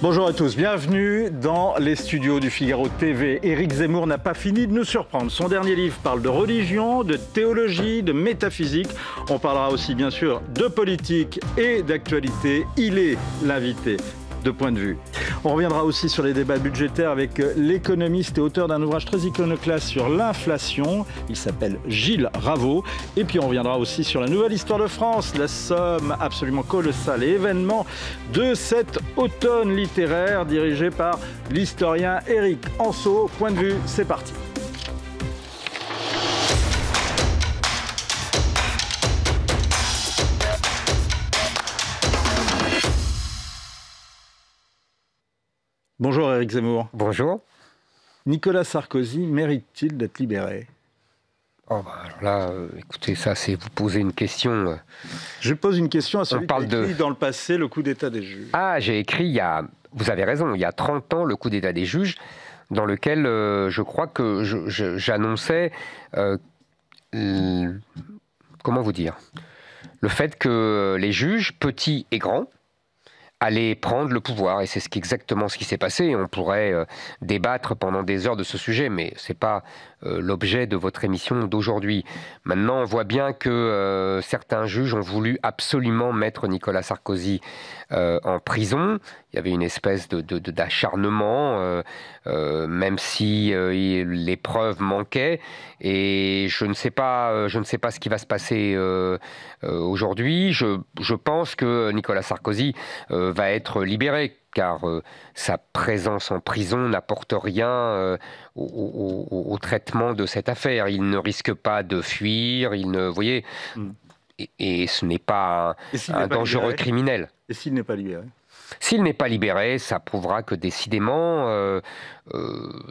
Bonjour à tous, bienvenue dans les studios du Figaro TV. Éric Zemmour n'a pas fini de nous surprendre. Son dernier livre parle de religion, de théologie, de métaphysique. On parlera aussi bien sûr de politique et d'actualité. Il est l'invité de Point de Vue. On reviendra aussi sur les débats budgétaires avec l'économiste et auteur d'un ouvrage très iconoclaste sur l'inflation. Il s'appelle Gilles Raveau. Et puis on reviendra aussi sur la nouvelle histoire de France, la somme absolument colossale et événement de cet automne littéraire dirigé par l'historien Éric Anseau. Point de Vue, c'est parti. Bonjour Éric Zemmour. Bonjour. Nicolas Sarkozy mérite-t-il d'être libéré? Oh bah alors là, écoutez, ça c'est vous poser une question. Je pose une question à celui qui a écrit dans le passé le coup d'état des juges. Ah, j'ai écrit vous avez raison, il y a 30 ans, le coup d'état des juges, dans lequel je crois que j'annonçais, comment vous dire, le fait que les juges, petits et grands, aller prendre le pouvoir. Et c'est exactement ce qui s'est passé. On pourrait débattre pendant des heures de ce sujet, mais ce n'est pas l'objet de votre émission d'aujourd'hui. Maintenant, on voit bien que certains juges ont voulu absolument mettre Nicolas Sarkozy en prison. Il y avait une espèce d'acharnement, même si les preuves manquaient. Et je ne sais pas ce qui va se passer aujourd'hui. Je pense que Nicolas Sarkozy va être libéré, car sa présence en prison n'apporte rien au traitement de cette affaire. Il ne risque pas de fuir, vous voyez, et ce n'est pas un dangereux criminel. Et s'il n'est pas libéré? S'il n'est pas libéré, ça prouvera que décidément,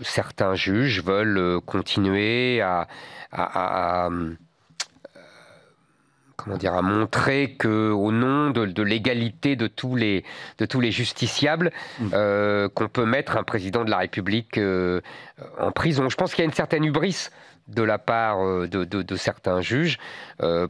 certains juges veulent continuer à montrer qu'au nom de l'égalité de tous les justiciables, qu'on peut mettre un président de la République en prison. Je pense qu'il y a une certaine hubris de la part de certains juges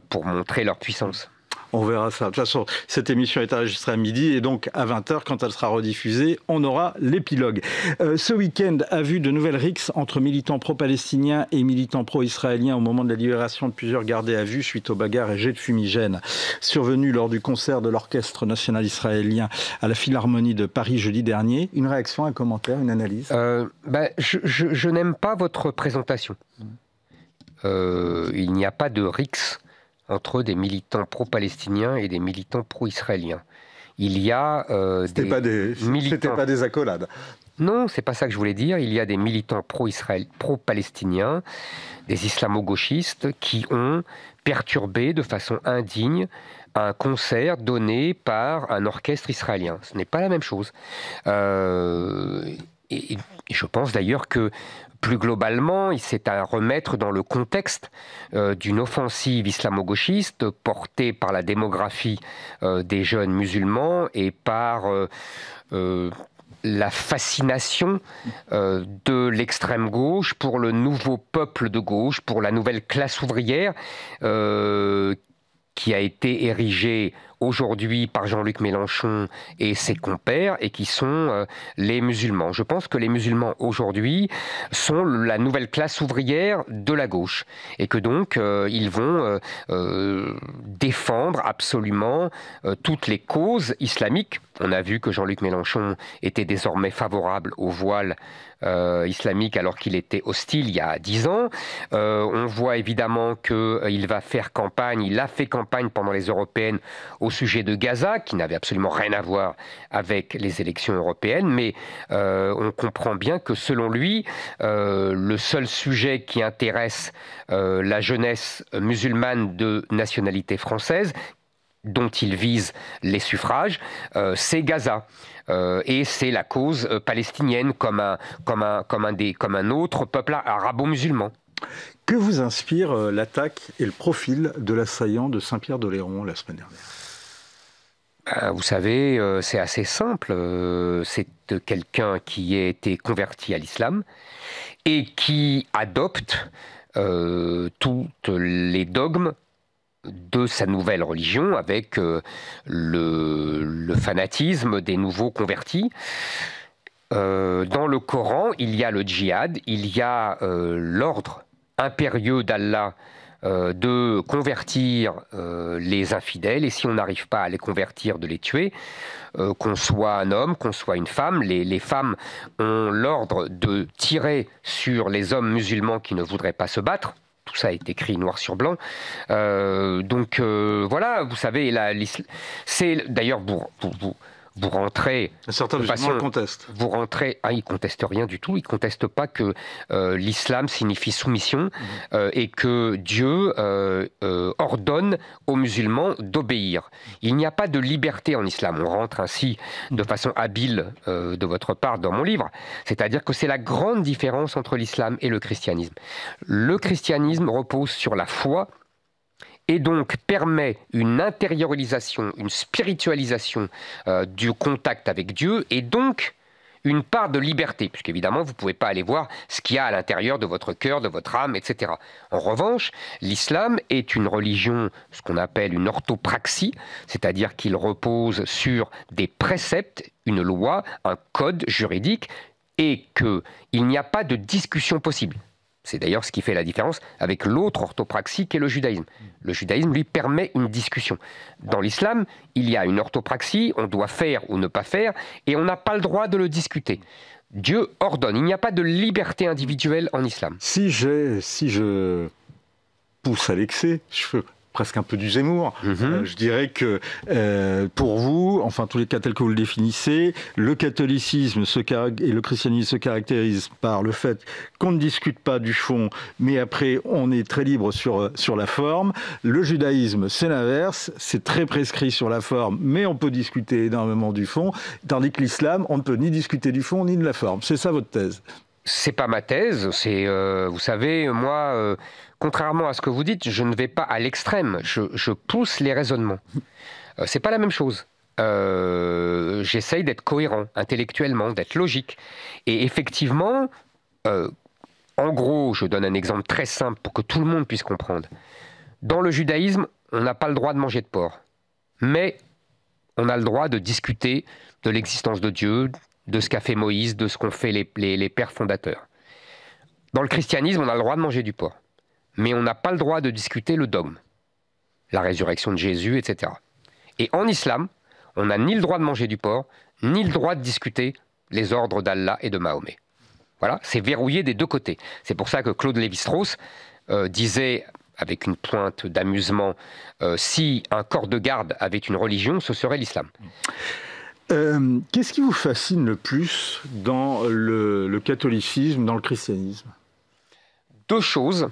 pour montrer leur puissance. On verra ça. De toute façon, cette émission est enregistrée à midi et donc à 20h, quand elle sera rediffusée, on aura l'épilogue. Ce week-end a vu de nouvelles rixes entre militants pro-palestiniens et militants pro-israéliens au moment de la libération de plusieurs gardés à vue suite aux bagarres et jets de fumigène survenus lors du concert de l'Orchestre national israélien à la Philharmonie de Paris jeudi dernier. Une réaction, un commentaire, une analyse? Je n'aime pas votre présentation. Il n'y a pas de rixes entre des militants pro-palestiniens et des militants pro-israéliens. Il y a C'était pas des accolades. Non, c'est pas ça que je voulais dire. Il y a des militants pro-palestiniens, des islamo-gauchistes qui ont perturbé de façon indigne un concert donné par un orchestre israélien. Ce n'est pas la même chose. Et je pense d'ailleurs que plus globalement, c'est à remettre dans le contexte d'une offensive islamo-gauchiste portée par la démographie des jeunes musulmans et par la fascination de l'extrême gauche pour le nouveau peuple de gauche, pour la nouvelle classe ouvrière qui a été érigée aujourd'hui par Jean-Luc Mélenchon et ses compères, et qui sont les musulmans. Je pense que les musulmans aujourd'hui sont la nouvelle classe ouvrière de la gauche, et que donc ils vont défendre absolument toutes les causes islamiques. On a vu que Jean-Luc Mélenchon était désormais favorable au voile islamique alors qu'il était hostile il y a 10 ans. On voit évidemment qu'il va faire campagne, il a fait campagne pendant les européennes au sujet de Gaza, qui n'avait absolument rien à voir avec les élections européennes, mais on comprend bien que selon lui, le seul sujet qui intéresse la jeunesse musulmane de nationalité française, dont il vise les suffrages, c'est Gaza. Et c'est la cause palestinienne comme un autre peuple arabo-musulman. Que vous inspire l'attaque et le profil de l'assaillant de Saint-Pierre-d'Oléron la semaine dernière? Vous savez, c'est assez simple. C'est quelqu'un qui a été converti à l'islam et qui adopte tous les dogmes de sa nouvelle religion avec le fanatisme des nouveaux convertis. Dans le Coran, il y a le djihad, il y a l'ordre impérieux d'Allah de convertir les infidèles, et si on n'arrive pas à les convertir, de les tuer, qu'on soit un homme, qu'on soit une femme. Les femmes ont l'ordre de tirer sur les hommes musulmans qui ne voudraient pas se battre. Tout ça est écrit noir sur blanc. Voilà, vous savez, c'est d'ailleurs vous rentrez. Certains musulmans le contestent. Vous rentrez. Ah, ils ne contestent rien du tout. Ils ne contestent pas que l'islam signifie soumission et que Dieu ordonne aux musulmans d'obéir. Il n'y a pas de liberté en islam. On rentre ainsi de façon habile de votre part dans mon livre. C'est-à-dire que c'est la grande différence entre l'islam et le christianisme. Le christianisme repose sur la foi, et donc permet une intériorisation, une spiritualisation du contact avec Dieu, et donc une part de liberté, puisqu'évidemment, vous ne pouvez pas aller voir ce qu'il y a à l'intérieur de votre cœur, de votre âme, etc. En revanche, l'islam est une religion, ce qu'on appelle une orthopraxie, c'est-à-dire qu'il repose sur des préceptes, une loi, un code juridique, et qu'il n'y a pas de discussion possible. C'est d'ailleurs ce qui fait la différence avec l'autre orthopraxie qu'est le judaïsme. Le judaïsme, lui, permet une discussion. Dans l'islam, il y a une orthopraxie, on doit faire ou ne pas faire, et on n'a pas le droit de le discuter. Dieu ordonne, il n'y a pas de liberté individuelle en islam. Si je pousse à l'excès, je fais presque un peu du Zemmour, je dirais que pour vous, enfin tous les cas tels que vous le définissez, le catholicisme et le christianisme se caractérisent par le fait qu'on ne discute pas du fond, mais après on est très libre sur la forme. Le judaïsme, c'est l'inverse, c'est très prescrit sur la forme, mais on peut discuter énormément du fond, tandis que l'islam, on ne peut ni discuter du fond ni de la forme. C'est ça votre thèse? C'est pas ma thèse, c'est, vous savez, moi, contrairement à ce que vous dites, je ne vais pas à l'extrême, je pousse les raisonnements. C'est pas la même chose. J'essaye d'être cohérent intellectuellement, d'être logique. Et effectivement, en gros, je donne un exemple très simple pour que tout le monde puisse comprendre. Dans le judaïsme, on n'a pas le droit de manger de porc, mais on a le droit de discuter de l'existence de Dieu, de ce qu'a fait Moïse, de ce qu'ont fait les pères fondateurs. Dans le christianisme, on a le droit de manger du porc, mais on n'a pas le droit de discuter le dogme, la résurrection de Jésus, etc. Et en islam, on n'a ni le droit de manger du porc, ni le droit de discuter les ordres d'Allah et de Mahomet. Voilà, c'est verrouillé des deux côtés. C'est pour ça que Claude Lévi-Strauss disait, avec une pointe d'amusement, si un corps de garde avait une religion, ce serait l'islam. Qu'est-ce qui vous fascine le plus dans le catholicisme, dans le christianisme? Deux choses.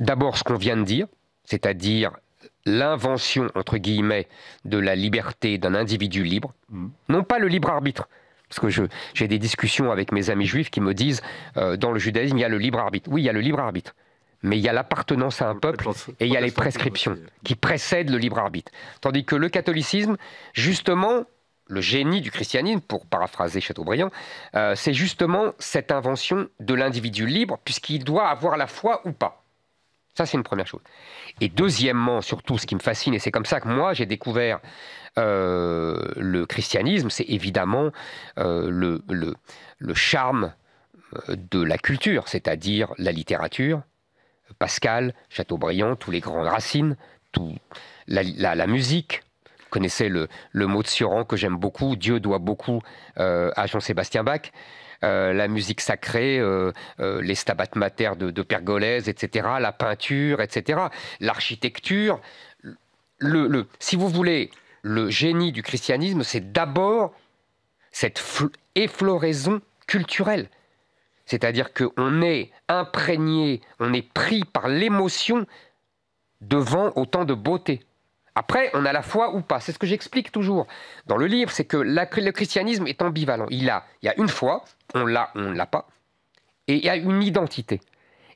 D'abord, ce qu'on vient de dire, c'est-à-dire l'invention, entre guillemets, de la liberté d'un individu libre, non pas le libre arbitre. Parce que j'ai des discussions avec mes amis juifs qui me disent, dans le judaïsme, il y a le libre arbitre. Oui, il y a le libre arbitre. Mais il y a l'appartenance à un peuple et il y a les prescriptions qui précèdent le libre arbitre. Tandis que le catholicisme, justement, le génie du christianisme, pour paraphraser Chateaubriand, c'est justement cette invention de l'individu libre, puisqu'il doit avoir la foi ou pas. Ça, c'est une première chose. Et deuxièmement, surtout, ce qui me fascine, et c'est comme ça que moi, j'ai découvert le christianisme, c'est évidemment le charme de la culture, c'est-à-dire la littérature, Pascal, Chateaubriand, tous les grands Racine, la musique. Vous connaissez le mot de Sioran que j'aime beaucoup, Dieu doit beaucoup à Jean-Sébastien Bach. La musique sacrée, les Stabat Mater de Pergolèse, etc., la peinture, etc., l'architecture. Si vous voulez, le génie du christianisme, c'est d'abord cette effloraison culturelle. C'est-à-dire qu'on est imprégné, on est pris par l'émotion devant autant de beauté. Après, on a la foi ou pas. C'est ce que j'explique toujours dans le livre, c'est que le christianisme est ambivalent. Il y a une foi, on l'a ou on ne l'a pas, et il y a une identité.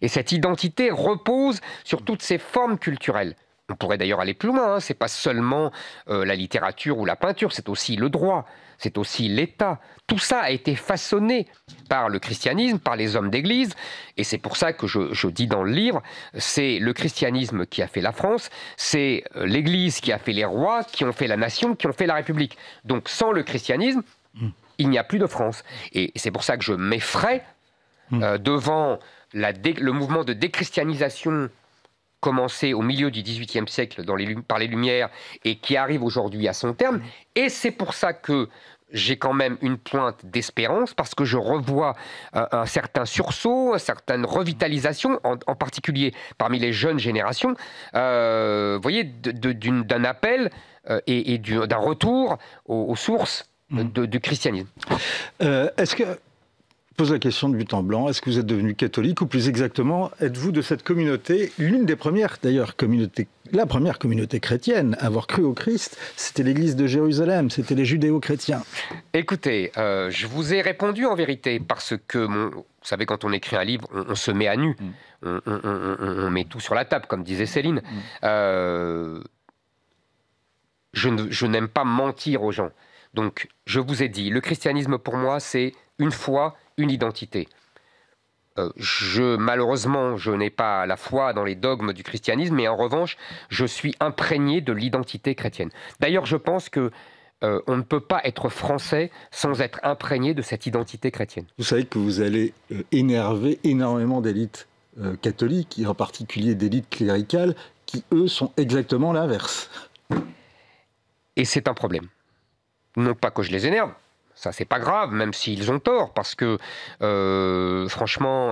Et cette identité repose sur toutes ces formes culturelles. On pourrait d'ailleurs aller plus loin, hein. Ce n'est pas seulement la littérature ou la peinture, c'est aussi le droit, c'est aussi l'État. Tout ça a été façonné par le christianisme, par les hommes d'Église, et c'est pour ça que je dis dans le livre, c'est le christianisme qui a fait la France, c'est l'Église qui a fait les rois, qui ont fait la nation, qui ont fait la République. Donc sans le christianisme, il n'y a plus de France. Et c'est pour ça que je m'effraie devant le mouvement de déchristianisation commencé au milieu du XVIIIe siècle par les Lumières et qui arrive aujourd'hui à son terme. Et c'est pour ça que j'ai quand même une pointe d'espérance, parce que je revois un certain sursaut, une certaine revitalisation, en particulier parmi les jeunes générations, vous voyez, d'un appel et d'un retour aux sources du christianisme. Est-ce que... Je pose la question de but en blanc, est-ce que vous êtes devenu catholique, ou plus exactement, êtes-vous de cette communauté, l'une des premières d'ailleurs, la première communauté chrétienne à avoir cru au Christ, c'était l'église de Jérusalem, c'était les judéo-chrétiens. Écoutez, je vous ai répondu en vérité, parce que, vous savez, quand on écrit un livre, on se met à nu, on met tout sur la table, comme disait Céline. Je n'aime pas mentir aux gens. Donc, je vous ai dit, le christianisme pour moi, c'est une foi, une identité. Malheureusement, je n'ai pas la foi dans les dogmes du christianisme, mais en revanche, je suis imprégné de l'identité chrétienne. D'ailleurs, je pense que on ne peut pas être français sans être imprégné de cette identité chrétienne. Vous savez que vous allez énerver énormément d'élites catholiques, et en particulier d'élites cléricales, qui, eux, sont exactement l'inverse. Et c'est un problème. Non pas que je les énerve, ça c'est pas grave, même s'ils ont tort, parce que franchement,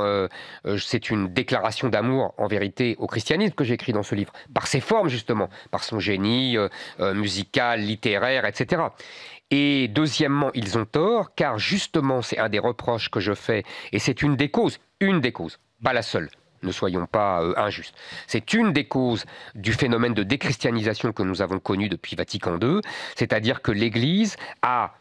c'est une déclaration d'amour en vérité au christianisme que j'écris dans ce livre, par ses formes justement, par son génie musical, littéraire, etc. Et deuxièmement, ils ont tort, car justement c'est un des reproches que je fais, et c'est une des causes, pas la seule. Ne soyons pas injustes. C'est une des causes du phénomène de déchristianisation que nous avons connu depuis Vatican II, c'est-à-dire que l'Église a,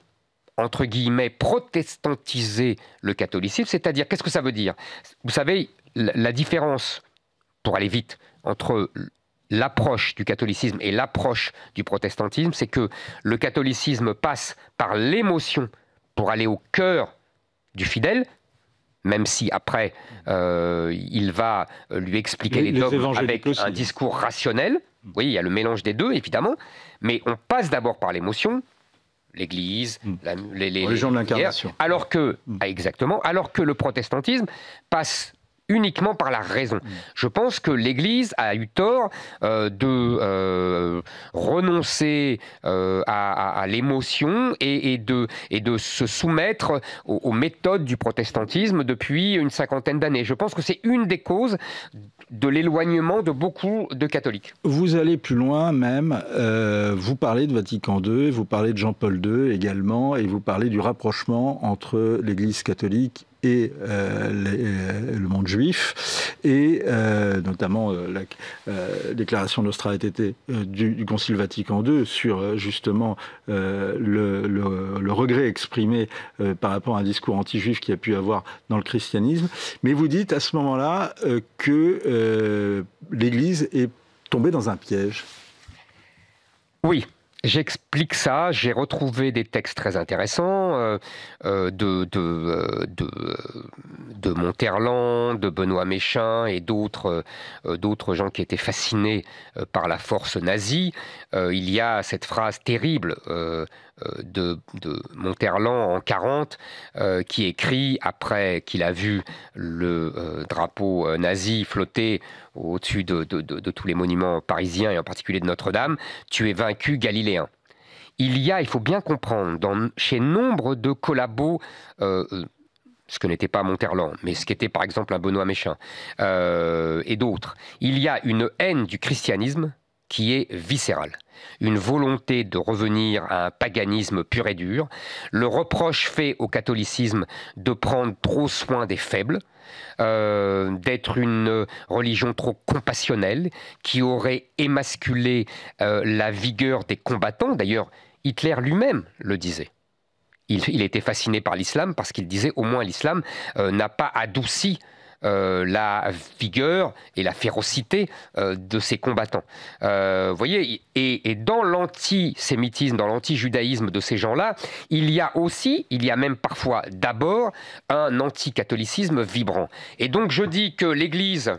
entre guillemets, protestantisé le catholicisme, c'est-à-dire, qu'est-ce que ça veut dire? Vous savez, la différence, pour aller vite, entre l'approche du catholicisme et l'approche du protestantisme, c'est que le catholicisme passe par l'émotion pour aller au cœur du fidèle, même si après, il va lui expliquer les dogmes avec un discours rationnel. Oui, il y a le mélange des deux, évidemment. Mais on passe d'abord par l'émotion, l'Église, les gens de l'incarnation. Exactement, alors que le protestantisme passe uniquement par la raison. Je pense que l'Église a eu tort de renoncer à l'émotion et de se soumettre aux méthodes du protestantisme depuis une cinquantaine d'années. Je pense que c'est une des causes de l'éloignement de beaucoup de catholiques. Vous allez plus loin même, vous parlez de Vatican II, vous parlez de Jean-Paul II également, et vous parlez du rapprochement entre l'Église catholique et le monde juif, et notamment la déclaration Nostra Aetate du Concile Vatican II sur justement le regret exprimé par rapport à un discours anti-juif qu'il y a pu avoir dans le christianisme. Mais vous dites à ce moment-là que l'Église est tombée dans un piège. Oui. J'explique ça, j'ai retrouvé des textes très intéressants de Monterland, de Benoît Méchain et d'autres gens qui étaient fascinés par la force nazie. Il y a cette phrase terrible de Monterland en 1940 qui écrit, après qu'il a vu le drapeau nazi flotter au-dessus de tous les monuments parisiens et en particulier de Notre-Dame, « Tu es vaincu, Galiléen ». Il faut bien comprendre, chez nombre de collabos, ce que n'était pas Monterland, mais ce qu'était par exemple un Benoît Méchain et d'autres, il y a une haine du christianisme qui est viscérale. Une volonté de revenir à un paganisme pur et dur, le reproche fait au catholicisme de prendre trop soin des faibles, d'être une religion trop compassionnelle, qui aurait émasculé la vigueur des combattants. D'ailleurs, Hitler lui-même le disait. Il était fasciné par l'islam parce qu'il disait au moins l'islam n'a pas adouci la vigueur et la férocité de ces combattants. Vous voyez, et dans l'antisémitisme, dans l'antijudaïsme de ces gens-là, il y a même parfois d'abord un anticatholicisme vibrant. Et donc je dis que l'Église,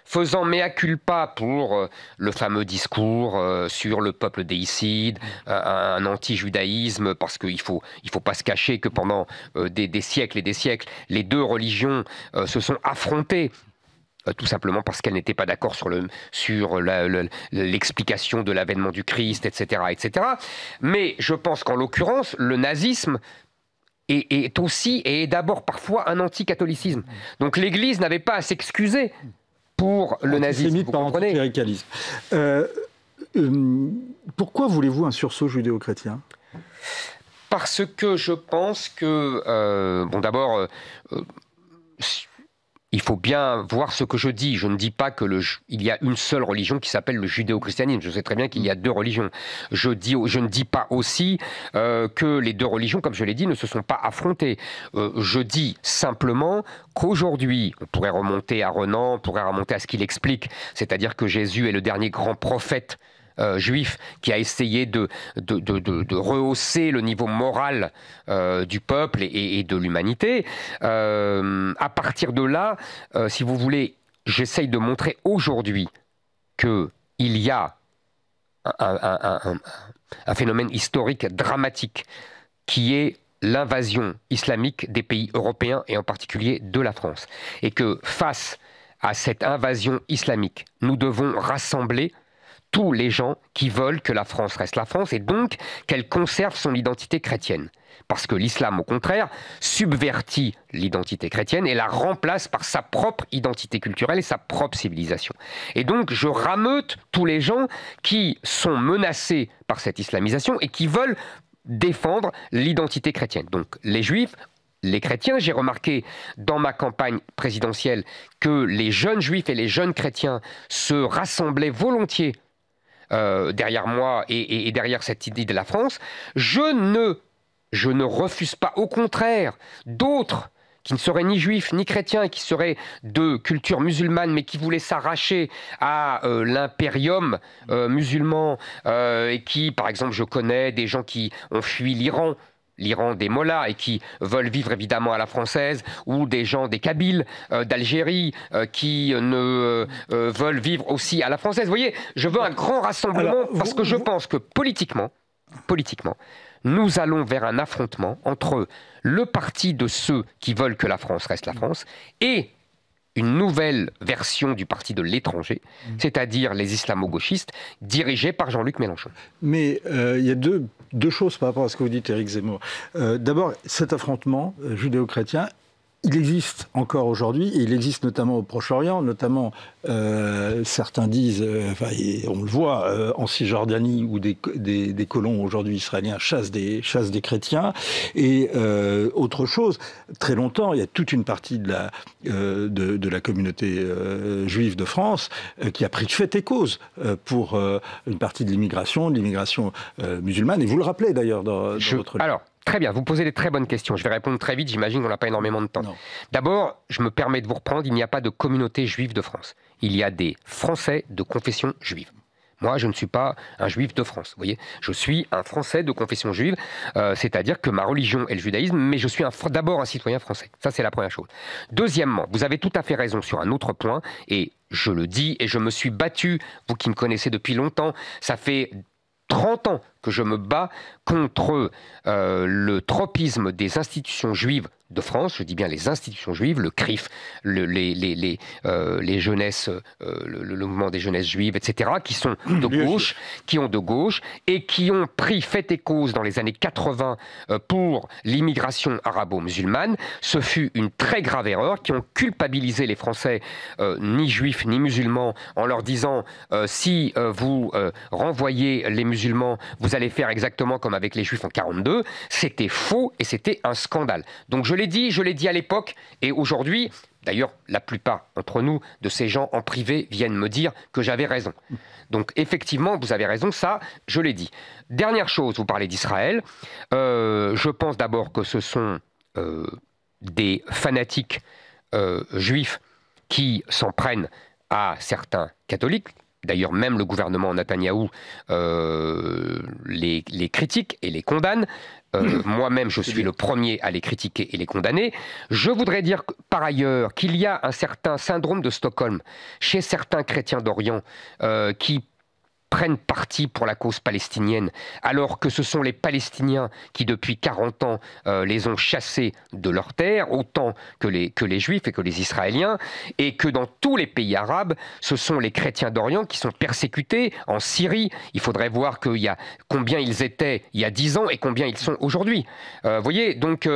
faisant mea culpa pour le fameux discours sur le peuple déicide, un anti-judaïsme, parce qu'il ne faut pas se cacher que pendant des siècles et des siècles, les deux religions se sont affrontées. Tout simplement parce qu'elles n'étaient pas d'accord sur l'explication de l'avènement du Christ, etc., etc. Mais je pense qu'en l'occurrence, le nazisme est aussi et est d'abord parfois un anti-catholicisme. Donc l'Église n'avait pas à s'excuser pour le nazisme, vous comprenez ? Anticléricalisme. Pourquoi voulez-vous un sursaut judéo-chrétien ? Parce que je pense que, bon, d'abord, il faut bien voir ce que je dis. Je ne dis pas qu'il y a une seule religion qui s'appelle le judéo-christianisme. Je sais très bien qu'il y a deux religions. Je ne dis pas aussi que les deux religions, comme je l'ai dit, ne se sont pas affrontées. Je dis simplement qu'aujourd'hui, on pourrait remonter à Renan, on pourrait remonter à ce qu'il explique, c'est-à-dire que Jésus est le dernier grand prophète juif qui a essayé de rehausser le niveau moral du peuple et de l'humanité. À partir de là, si vous voulez, j'essaye de montrer aujourd'hui qu'il y a un phénomène historique dramatique qui est l'invasion islamique des pays européens et en particulier de la France. Et que face à cette invasion islamique, nous devons rassembler tous les gens qui veulent que la France reste la France et donc qu'elle conserve son identité chrétienne. Parce que l'islam, au contraire, subvertit l'identité chrétienne et la remplace par sa propre identité culturelle et sa propre civilisation. Et donc, je rameute tous les gens qui sont menacés par cette islamisation et qui veulent défendre l'identité chrétienne. Donc, les juifs, les chrétiens, j'ai remarqué dans ma campagne présidentielle que les jeunes juifs et les jeunes chrétiens se rassemblaient volontiers derrière moi et derrière cette idée de la France. Je ne refuse pas, au contraire, d'autres qui ne seraient ni juifs ni chrétiens et qui seraient de culture musulmane mais qui voulaient s'arracher à l'impérium musulman et qui, par exemple, je connais des gens qui ont fui l'Iran des mollahs et qui veulent vivre évidemment à la française, ou des gens, des Kabyles d'Algérie qui veulent vivre aussi à la française. Vous voyez, je veux un grand rassemblement parce que je pense que politiquement, nous allons vers un affrontement entre le parti de ceux qui veulent que la France reste la France et une nouvelle version du parti de l'étranger, c'est-à-dire les islamo-gauchistes, dirigés par Jean-Luc Mélenchon. Mais il y a deux choses par rapport à ce que vous dites, Éric Zemmour. D'abord, cet affrontement judéo-chrétien, il existe encore aujourd'hui, et il existe notamment au Proche-Orient, notamment, certains disent, on le voit, en Cisjordanie, où des colons aujourd'hui israéliens chassent des chrétiens. Et autre chose, très longtemps, il y a toute une partie de la communauté juive de France qui a pris de fait et cause pour une partie de l'immigration musulmane. Et vous le rappelez d'ailleurs dans votre livre. Alors, très bien, vous posez des très bonnes questions. Je vais répondre très vite, j'imagine qu'on n'a pas énormément de temps. D'abord, je me permets de vous reprendre, il n'y a pas de communauté juive de France. Il y a des Français de confession juive. Moi, je ne suis pas un juif de France, vous voyez. Je suis un Français de confession juive, c'est-à-dire que ma religion est le judaïsme, mais je suis d'abord un citoyen français. Ça, c'est la première chose. Deuxièmement, vous avez tout à fait raison sur un autre point, et je le dis, et je me suis battu, vous qui me connaissez depuis longtemps, ça fait 30 ans que je me bats contre le tropisme des institutions juives de France, je dis bien les institutions juives, le CRIF, les jeunesses, le mouvement des jeunesses juives, etc., qui sont de gauche, qui ont de gauche, et qui ont pris fait et cause dans les années 80 pour l'immigration arabo-musulmane. Ce fut une très grave erreur, qui ont culpabilisé les Français, ni juifs ni musulmans, en leur disant si vous renvoyez les musulmans, vous allez faire exactement comme avec les juifs en 42. C'était faux et c'était un scandale. Donc je l'ai dit à l'époque, et aujourd'hui, d'ailleurs, la plupart d'entre nous, de ces gens en privé, viennent me dire que j'avais raison. Donc effectivement, vous avez raison, ça, je l'ai dit. Dernière chose, vous parlez d'Israël. Je pense d'abord que ce sont des fanatiques juifs qui s'en prennent à certains catholiques. D'ailleurs, même le gouvernement Netanyahou les critique et les condamne. Moi-même, je suis le premier à les critiquer et les condamner. Je voudrais dire par ailleurs qu'il y a un certain syndrome de Stockholm chez certains chrétiens d'Orient qui prennent parti pour la cause palestinienne, alors que ce sont les Palestiniens qui, depuis 40 ans, les ont chassés de leurs terres, autant que les Juifs et que les Israéliens, et que dans tous les pays arabes, ce sont les chrétiens d'Orient qui sont persécutés. En Syrie, il faudrait voir combien ils étaient il y a 10 ans et combien ils sont aujourd'hui. Vous voyez, donc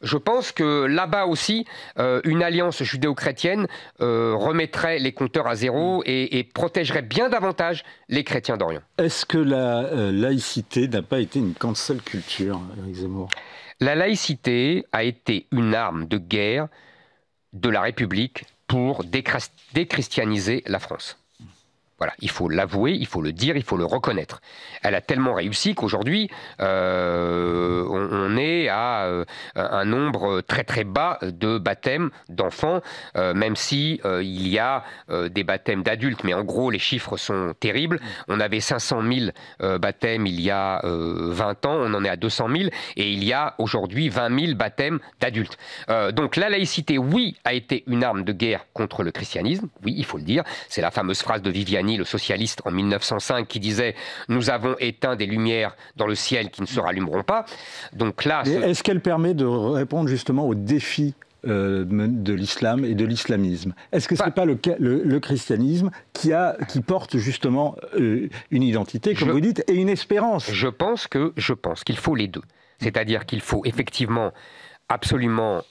je pense que là-bas aussi, une alliance judéo-chrétienne remettrait les compteurs à zéro et protégerait bien davantage les chrétiens d'Orient. Est-ce que la laïcité n'a pas été une cancel culture, Éric Zemmour? La laïcité a été une arme de guerre de la République pour déchristianiser la France. Voilà, il faut l'avouer, il faut le dire, il faut le reconnaître. Elle a tellement réussi qu'aujourd'hui, on est à un nombre très très bas de baptêmes d'enfants, même si il y a des baptêmes d'adultes, mais en gros les chiffres sont terribles. On avait 500 000 baptêmes il y a 20 ans, on en est à 200 000, et il y a aujourd'hui 20 000 baptêmes d'adultes. Donc la laïcité, oui, a été une arme de guerre contre le christianisme, oui, il faut le dire. C'est la fameuse phrase de Viviani, le socialiste, en 1905, qui disait « Nous avons éteint des lumières dans le ciel qui ne se rallumeront pas ». Donc là, est-ce qu'elle permet de répondre justement aux défis de l'islam et de l'islamisme? Est-ce que ce n'est pas le christianisme qui porte justement une identité, comme vous dites, et une espérance? Je pense qu'il faut les deux. C'est-à-dire qu'il faut effectivement absolument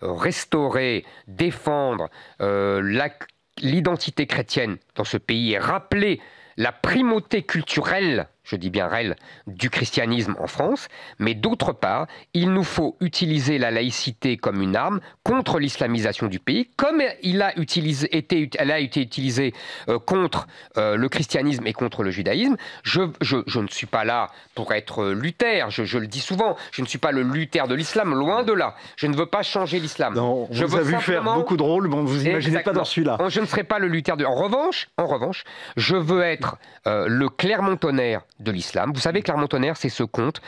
restaurer, défendre l'identité chrétienne dans ce pays et rappeler la primauté culturelle, je dis bien réelle, du christianisme en France, mais d'autre part, il nous faut utiliser la laïcité comme une arme contre l'islamisation du pays, comme elle a été utilisée contre le christianisme et contre le judaïsme. Je ne suis pas là pour être Luther, je le dis souvent, je ne suis pas le Luther de l'islam, loin de là. Je ne veux pas changer l'islam. Je vous ai vu faire beaucoup de rôles, bon, vous n'imaginez pas dans celui-là. Je ne serai pas le Luther de... En revanche, je veux être le Clermont-Tonnerre de l'islam. Vous savez, Clermont-Tonnerre, c'est ce comte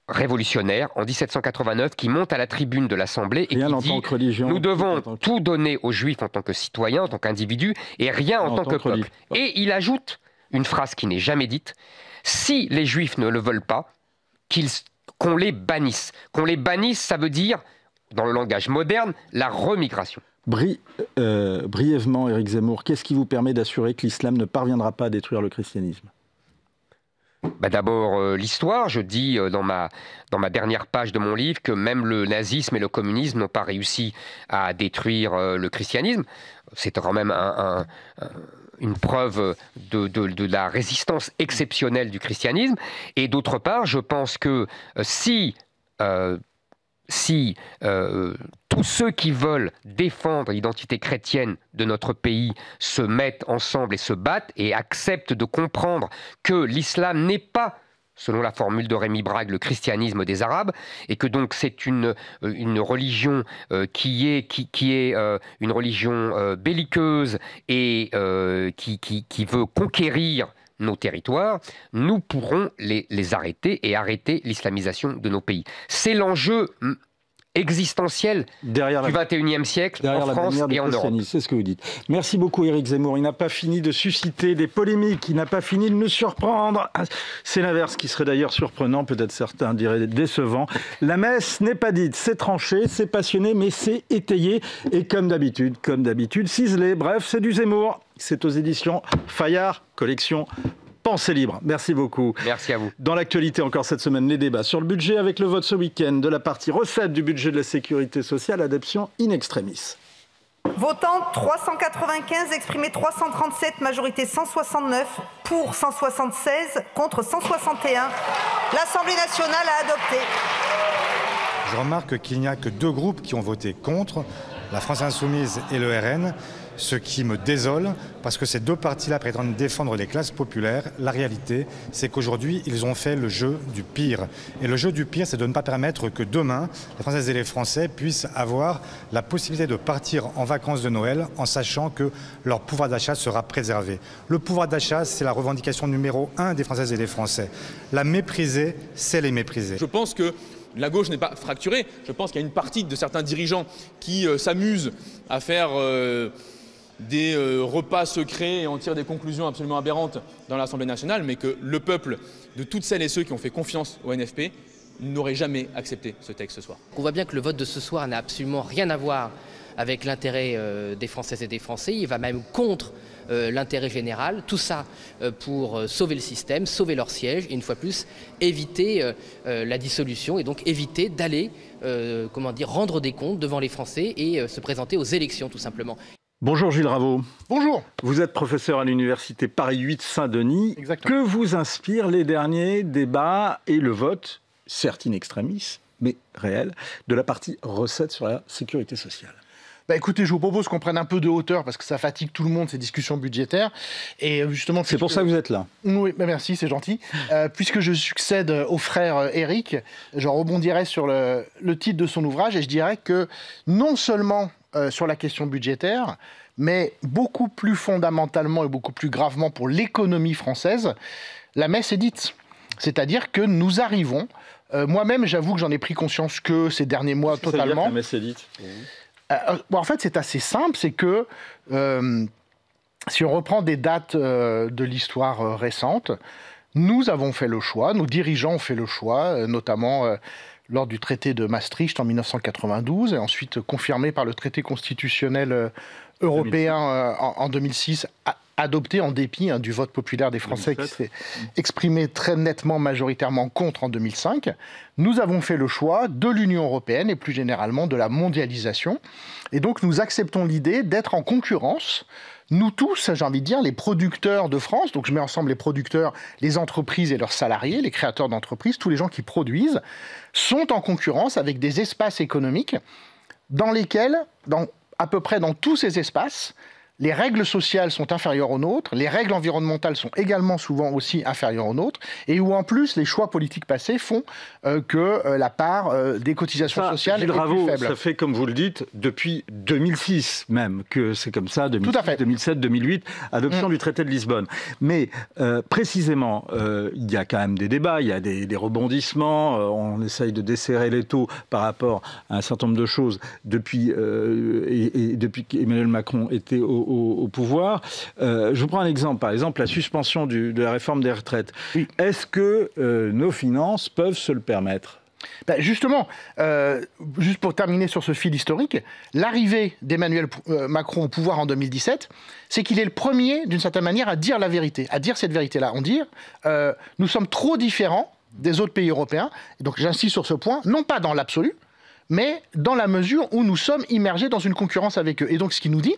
révolutionnaire en 1789 qui monte à la tribune de l'Assemblée et qui dit « Nous devons tout donner aux Juifs en tant que citoyens, en tant qu'individus, et rien en tant que peuple. » Et il ajoute une phrase qui n'est jamais dite « Si les Juifs ne le veulent pas, qu'on les bannisse. » Qu'on les bannisse, ça veut dire, dans le langage moderne, la remigration. Brièvement, Éric Zemmour, qu'est-ce qui vous permet d'assurer que l'islam ne parviendra pas à détruire le christianisme? D'abord, l'histoire. Je dis dans ma dernière page de mon livre que même le nazisme et le communisme n'ont pas réussi à détruire le christianisme. C'est quand même une preuve de la résistance exceptionnelle du christianisme. Et d'autre part, je pense que si tous ceux qui veulent défendre l'identité chrétienne de notre pays se mettent ensemble et se battent et acceptent de comprendre que l'islam n'est pas, selon la formule de Rémi Brague, le christianisme des Arabes, et que donc c'est une religion qui est une religion belliqueuse et qui veut conquérir nos territoires, nous pourrons les arrêter et arrêter l'islamisation de nos pays. C'est l'enjeu existentiel du XXIe siècle en France et en Europe. C'est ce que vous dites. Merci beaucoup Éric Zemmour. Il n'a pas fini de susciter des polémiques, il n'a pas fini de nous surprendre. C'est l'inverse qui serait d'ailleurs surprenant, peut-être certains diraient décevant. La messe n'est pas dite, c'est tranché, c'est passionné, mais c'est étayé. Et comme d'habitude, ciselé. Bref, c'est du Zemmour. C'est aux éditions Fayard, collection Pensée libre. Merci beaucoup. Merci à vous. Dans l'actualité, encore cette semaine, les débats sur le budget avec le vote ce week-end de la partie recettes du budget de la sécurité sociale, adoption in extremis. Votant 395, exprimé 337, majorité 169, pour 176, contre 161. L'Assemblée nationale a adopté. Je remarque qu'il n'y a que deux groupes qui ont voté contre, la France Insoumise et le RN. ce qui me désole, parce que ces deux partis-là prétendent défendre les classes populaires. La réalité, c'est qu'aujourd'hui, ils ont fait le jeu du pire. Et le jeu du pire, c'est de ne pas permettre que demain, les Françaises et les Français puissent avoir la possibilité de partir en vacances de Noël en sachant que leur pouvoir d'achat sera préservé. Le pouvoir d'achat, c'est la revendication numéro 1 des Françaises et des Français. La mépriser, c'est les mépriser. Je pense que la gauche n'est pas fracturée. Je pense qu'il y a une partie de certains dirigeants qui s'amusent à faire des repas secrets et en tirent des conclusions absolument aberrantes dans l'Assemblée nationale, mais que le peuple, de toutes celles et ceux qui ont fait confiance au NFP, n'aurait jamais accepté ce texte ce soir. On voit bien que le vote de ce soir n'a absolument rien à voir avec l'intérêt des Françaises et des Français. Il va même contre l'intérêt général. Tout ça pour sauver le système, sauver leur siège et une fois plus éviter la dissolution et donc éviter d'aller rendre des comptes devant les Français et se présenter aux élections tout simplement. Bonjour Gilles Raveau. Bonjour. Vous êtes professeur à l'université Paris 8 Saint-Denis. Exactement. Que vous inspirent les derniers débats et le vote, certes in extremis, mais réel, de la partie recettes sur la sécurité sociale? Bah écoutez, je vous propose qu'on prenne un peu de hauteur parce que ça fatigue tout le monde ces discussions budgétaires. Et justement, c'est pour ça que vous êtes là. Oui, bah merci, c'est gentil. Puisque je succède au frère Éric, je rebondirai sur le titre de son ouvrage et je dirais que non seulement sur la question budgétaire, mais beaucoup plus fondamentalement et beaucoup plus gravement pour l'économie française, la messe est dite. C'est-à-dire que nous arrivons, moi-même j'avoue que j'en ai pris conscience que ces derniers mois totalement. Ça veut dire que la messe est dite. En fait, c'est assez simple, c'est que si on reprend des dates de l'histoire récente, nous avons fait le choix, nos dirigeants ont fait le choix, notamment lors du traité de Maastricht en 1992 et ensuite confirmé par le traité constitutionnel européen en 2006, adopté en dépit du vote populaire des Français 2007. Qui s'est exprimé très nettement, majoritairement contre en 2005. Nous avons fait le choix de l'Union européenne et plus généralement de la mondialisation. Et donc nous acceptons l'idée d'être en concurrence. Nous tous, j'ai envie de dire, les producteurs de France, donc je mets ensemble les producteurs, les entreprises et leurs salariés, les créateurs d'entreprises, tous les gens qui produisent, sont en concurrence avec des espaces économiques dans lesquels, à peu près dans tous ces espaces, les règles sociales sont inférieures aux nôtres, les règles environnementales sont également souvent aussi inférieures aux nôtres, et où en plus les choix politiques passés font que la part des cotisations sociales est plus faible. Ça fait, comme vous le dites, depuis 2006 même, que c'est comme ça, 2006, 2007, 2008, adoption du traité de Lisbonne. Mais précisément, il y a quand même des débats, il y a des rebondissements, on essaye de desserrer les taux par rapport à un certain nombre de choses depuis qu'Emmanuel Macron était au pouvoir. Je vous prends un exemple, par exemple la suspension de la réforme des retraites. Oui. Est-ce que nos finances peuvent se le permettre ? Justement, juste pour terminer sur ce fil historique, l'arrivée d'Emmanuel Macron au pouvoir en 2017, c'est qu'il est le premier, d'une certaine manière, à dire la vérité, à dire cette vérité-là. On dit, nous sommes trop différents des autres pays européens, et donc j'insiste sur ce point, non pas dans l'absolu, mais dans la mesure où nous sommes immergés dans une concurrence avec eux. Et donc, ce qu'il nous dit,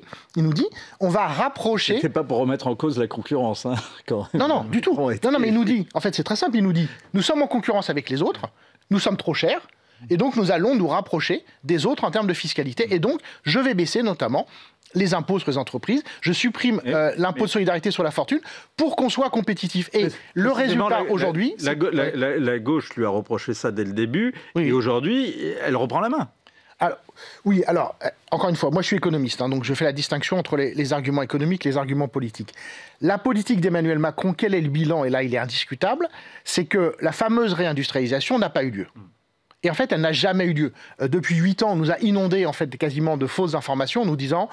on va rapprocher... C'est pas pour remettre en cause la concurrence, hein, quand même. Non, du tout. Non, mais il nous dit, en fait, c'est très simple, il nous dit, nous sommes en concurrence avec les autres, nous sommes trop chers, et donc nous allons nous rapprocher des autres en termes de fiscalité, et donc je vais baisser notamment les impôts sur les entreprises, je supprime l'impôt de solidarité sur la fortune pour qu'on soit compétitif. Et le résultat aujourd'hui... La gauche lui a reproché ça dès le début, et aujourd'hui, elle reprend la main. Alors, encore une fois, moi je suis économiste, hein, donc je fais la distinction entre les arguments économiques et les arguments politiques. La politique d'Emmanuel Macron, quel est le bilan? Et là, il est indiscutable, c'est que la fameuse réindustrialisation n'a pas eu lieu. Et en fait, elle n'a jamais eu lieu. Depuis 8 ans, on nous a inondé en fait, quasiment de fausses informations, nous disant,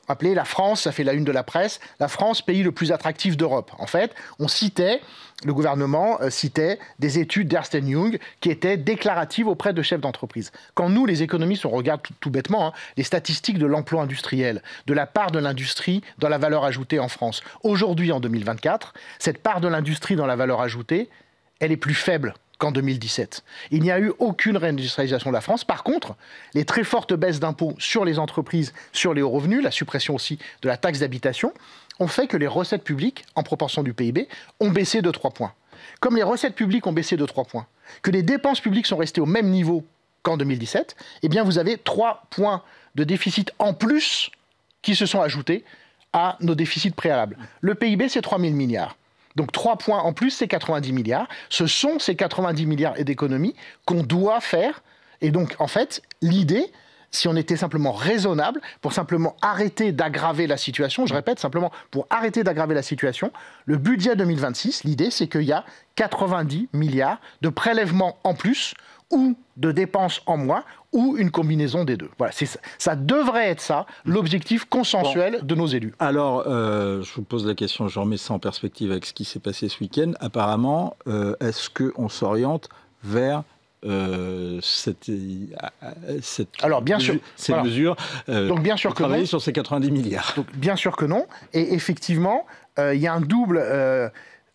appelez la France, ça fait la une de la presse, la France, pays le plus attractif d'Europe. En fait, le gouvernement citait des études d'Ernst & Young qui étaient déclaratives auprès de chefs d'entreprise. Quand nous, les économistes, on regarde tout bêtement les statistiques de l'emploi industriel, de la part de l'industrie dans la valeur ajoutée en France. Aujourd'hui, en 2024, cette part de l'industrie dans la valeur ajoutée, elle est plus faible qu'en 2017. Il n'y a eu aucune réindustrialisation de la France. Par contre, les très fortes baisses d'impôts sur les entreprises, sur les hauts revenus, la suppression aussi de la taxe d'habitation, ont fait que les recettes publiques, en proportion du PIB, ont baissé de 3 points. Comme les recettes publiques ont baissé de 3 points, que les dépenses publiques sont restées au même niveau qu'en 2017, eh bien vous avez 3 points de déficit en plus qui se sont ajoutés à nos déficits préalables. Le PIB, c'est 3 000 milliards. Donc 3 points en plus, c'est 90 milliards. Ce sont ces 90 milliards d'économies qu'on doit faire. Et donc, en fait, l'idée, si on était simplement raisonnable, pour simplement arrêter d'aggraver la situation, je répète, simplement pour arrêter d'aggraver la situation, le budget 2026, l'idée, c'est qu'il y a 90 milliards de prélèvements en plus ou de dépenses en moins, ou une combinaison des deux. Voilà, ça devrait être ça, l'objectif consensuel de nos élus. Alors, je vous pose la question, je remets ça en perspective avec ce qui s'est passé ce week-end. Apparemment, est-ce qu'on s'oriente vers cette Alors, bien sûr, ces mesures donc, bien sûr que travailler non. sur ces 90 milliards? Donc, bien sûr que non. Et effectivement, il y a un double...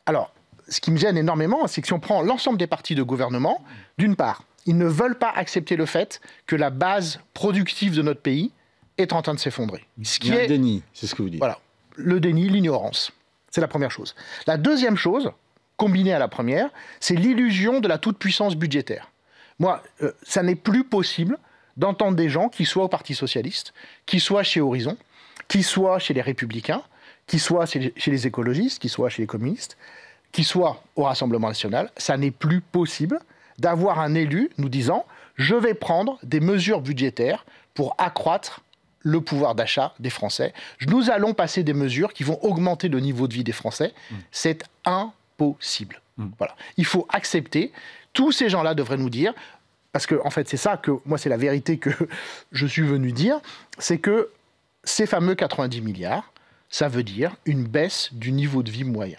alors, ce qui me gêne énormément, c'est que si on prend l'ensemble des partis de gouvernement, d'une part, ils ne veulent pas accepter le fait que la base productive de notre pays est en train de s'effondrer. Il y a un déni, c'est ce que vous dites. Voilà, le déni, l'ignorance. C'est la première chose. La deuxième chose, combinée à la première, c'est l'illusion de la toute-puissance budgétaire. Moi, ça n'est plus possible d'entendre des gens qui soient au Parti socialiste, qui soient chez Horizon, qui soient chez les Républicains, qui soient chez les écologistes, qui soient chez les communistes, qui soient au Rassemblement national. Ça n'est plus possible d'avoir un élu nous disant « je vais prendre des mesures budgétaires pour accroître le pouvoir d'achat des Français. Nous allons passer des mesures qui vont augmenter le niveau de vie des Français. » C'est impossible. Voilà. Il faut accepter. Tous ces gens-là devraient nous dire, parce que en fait c'est ça que, moi c'est la vérité que je suis venu dire, c'est que ces fameux 90 milliards, ça veut dire une baisse du niveau de vie moyen.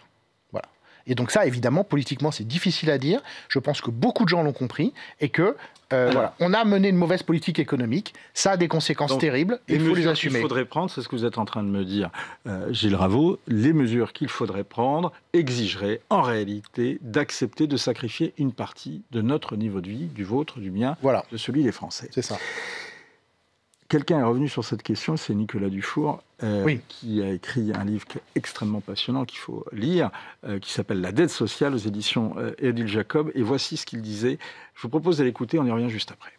Et donc ça, évidemment, politiquement, c'est difficile à dire. Je pense que beaucoup de gens l'ont compris et que voilà, on a mené une mauvaise politique économique. Ça a des conséquences terribles et il faut les assumer. Il faudrait prendre, c'est ce que vous êtes en train de me dire, Gilles Raveau, les mesures qu'il faudrait prendre exigeraient en réalité d'accepter de sacrifier une partie de notre niveau de vie, du vôtre, du mien, voilà, de celui des Français. C'est ça. Quelqu'un est revenu sur cette question, c'est Nicolas Dufour, oui, qui a écrit un livre extrêmement passionnant qu'il faut lire, qui s'appelle « La dette sociale » aux éditions Odile Jacob. Et voici ce qu'il disait. Je vous propose de l'écouter, on y revient juste après.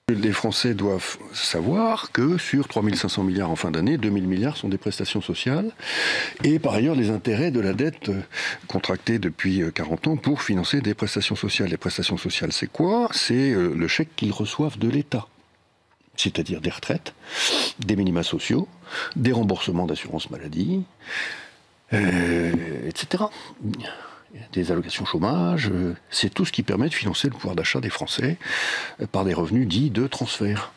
Les Français doivent savoir que sur 3 500 milliards en fin d'année, 2 000 milliards sont des prestations sociales. Et par ailleurs, les intérêts de la dette contractée depuis 40 ans pour financer des prestations sociales. Les prestations sociales, c'est quoi? C'est le chèque qu'ils reçoivent de l'État. C'est-à-dire des retraites, des minima sociaux, des remboursements d'assurance maladie, etc. Des allocations chômage, c'est tout ce qui permet de financer le pouvoir d'achat des Français par des revenus dits de transfert.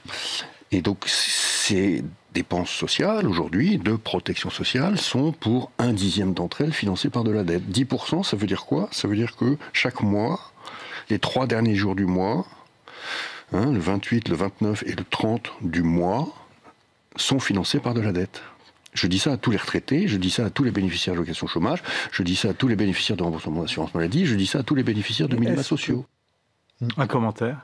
Et donc ces dépenses sociales, aujourd'hui, de protection sociale, sont pour 1/10 d'entre elles financées par de la dette. 10%, ça veut dire quoi? Ça veut dire que chaque mois, les 3 derniers jours du mois, le 28, le 29 et le 30 du mois sont financés par de la dette. Je dis ça à tous les retraités, je dis ça à tous les bénéficiaires de l'allocation chômage, je dis ça à tous les bénéficiaires de remboursement d'assurance maladie, je dis ça à tous les bénéficiaires de minima sociaux. Un commentaire?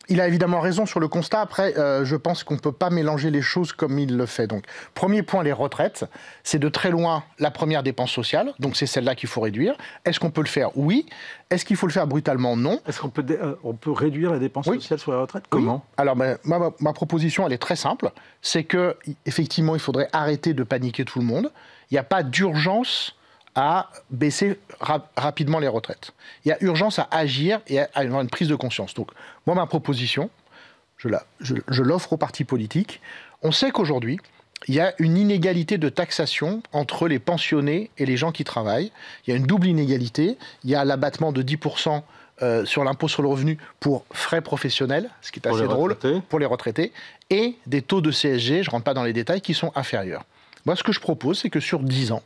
Il a évidemment raison sur le constat. Après, je pense qu'on ne peut pas mélanger les choses comme il le fait. Donc, premier point, les retraites. C'est de très loin la première dépense sociale. Donc, c'est celle-là qu'il faut réduire. Est-ce qu'on peut le faire? Oui. Est-ce qu'il faut le faire brutalement? Non. Est-ce qu'on peut, on peut réduire la dépense sociale sur la retraite? Comment? Oui. Alors, ma proposition, elle est très simple. C'est qu'effectivement, il faudrait arrêter de paniquer tout le monde. Il n'y a pas d'urgence à baisser rapidement les retraites. Il y a urgence à agir et à avoir une prise de conscience. Donc, moi, ma proposition, je l'offre aux partis politiques. On sait qu'aujourd'hui, il y a une inégalité de taxation entre les pensionnés et les gens qui travaillent. Il y a une double inégalité. Il y a l'abattement de 10% sur l'impôt sur le revenu pour frais professionnels, ce qui est assez drôle, pour les retraités, et des taux de CSG, je ne rentre pas dans les détails, qui sont inférieurs. Moi, ce que je propose, c'est que sur 10 ans,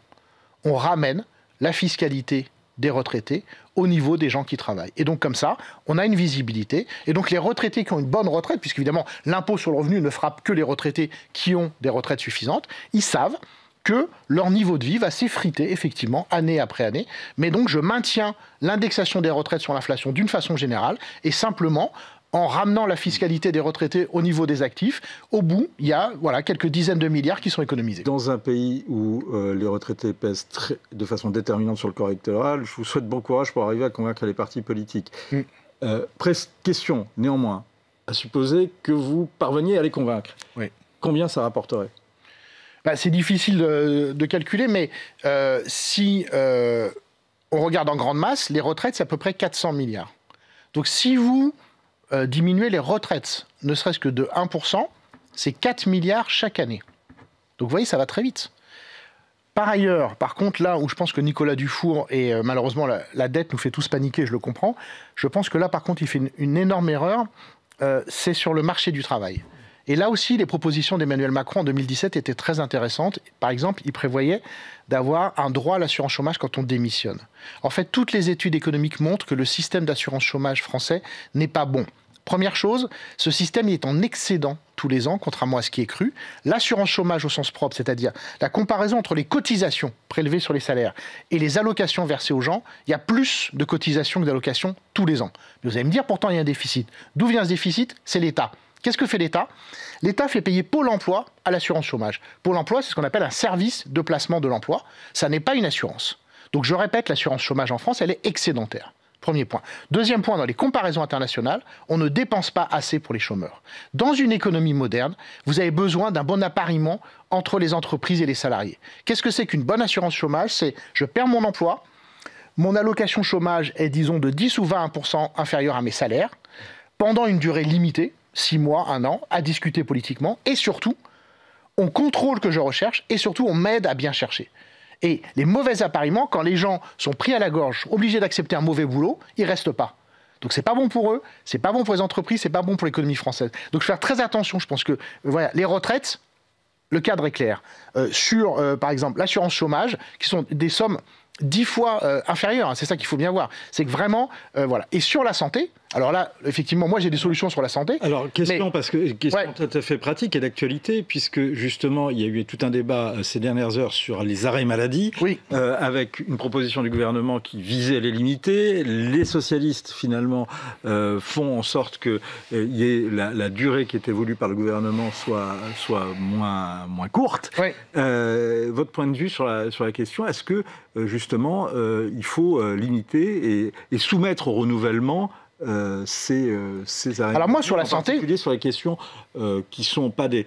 on ramène la fiscalité des retraités au niveau des gens qui travaillent. Et donc comme ça, on a une visibilité. Et donc les retraités qui ont une bonne retraite, puisqu'évidemment l'impôt sur le revenu ne frappe que les retraités qui ont des retraites suffisantes, ils savent que leur niveau de vie va s'effriter effectivement année après année. Mais donc je maintiens l'indexation des retraites sur l'inflation d'une façon générale et simplement en ramenant la fiscalité des retraités au niveau des actifs, au bout, il y a quelques dizaines de milliards qui sont économisés. Dans un pays où les retraités pèsent de façon déterminante sur le corps électoral, je vous souhaite bon courage pour arriver à convaincre les partis politiques. Question, néanmoins, à supposer que vous parveniez à les convaincre. Oui. Combien ça rapporterait? C'est difficile de calculer, mais si on regarde en grande masse, les retraites, c'est à peu près 400 milliards. Donc si vous diminuez les retraites, ne serait-ce que de 1%, c'est 4 milliards chaque année. Donc vous voyez, ça va très vite. Par ailleurs, par contre, là où je pense que Nicolas Dufour, et malheureusement la dette nous fait tous paniquer, je le comprends, je pense que là, par contre, il fait une énorme erreur, c'est sur le marché du travail. Et là aussi, les propositions d'Emmanuel Macron en 2017 étaient très intéressantes. Par exemple, il prévoyait d'avoir un droit à l'assurance chômage quand on démissionne. En fait, toutes les études économiques montrent que le système d'assurance chômage français n'est pas bon. Première chose, ce système est en excédent tous les ans, contrairement à ce qui est cru. L'assurance chômage au sens propre, c'est-à-dire la comparaison entre les cotisations prélevées sur les salaires et les allocations versées aux gens, il y a plus de cotisations que d'allocations tous les ans. Mais vous allez me dire, pourtant, il y a un déficit. D'où vient ce déficit? C'est l'État. Qu'est-ce que fait l'État? L'État fait payer Pôle emploi à l'assurance chômage. Pôle emploi, c'est ce qu'on appelle un service de placement de l'emploi. Ça n'est pas une assurance. Donc je répète, l'assurance chômage en France, elle est excédentaire. Premier point. Deuxième point, dans les comparaisons internationales, on ne dépense pas assez pour les chômeurs. Dans une économie moderne, vous avez besoin d'un bon appariement entre les entreprises et les salariés. Qu'est-ce que c'est qu'une bonne assurance chômage? C'est je perds mon emploi, mon allocation chômage est, disons, de 10 ou 20% inférieure à mes salaires, pendant une durée limitée, 6 mois, 1 an, à discuter politiquement, et surtout, on contrôle que je recherche, et surtout, on m'aide à bien chercher. Et les mauvais appariements, quand les gens sont pris à la gorge, obligés d'accepter un mauvais boulot, ils ne restent pas. Donc c'est pas bon pour eux, c'est pas bon pour les entreprises, c'est pas bon pour l'économie française. Donc je vais faire très attention, je pense que voilà, les retraites, le cadre est clair. Sur, par exemple, l'assurance chômage, qui sont des sommes 10 fois inférieures, hein, c'est ça qu'il faut bien voir. C'est que vraiment, voilà. Et sur la santé, alors là, effectivement, moi j'ai des solutions sur la santé. Alors, question tout à fait pratique et d'actualité, puisque justement, il y a eu tout un débat ces dernières heures sur les arrêts maladie, avec une proposition du gouvernement qui visait à les limiter. Les socialistes, finalement, font en sorte que la durée qui était voulue par le gouvernement soit moins courte. Oui. Votre point de vue sur la question, est-ce que, justement, il faut limiter et soumettre au renouvellement ces arrêts. Alors moi sur la santé, en particulier sur les questions qui sont pas des,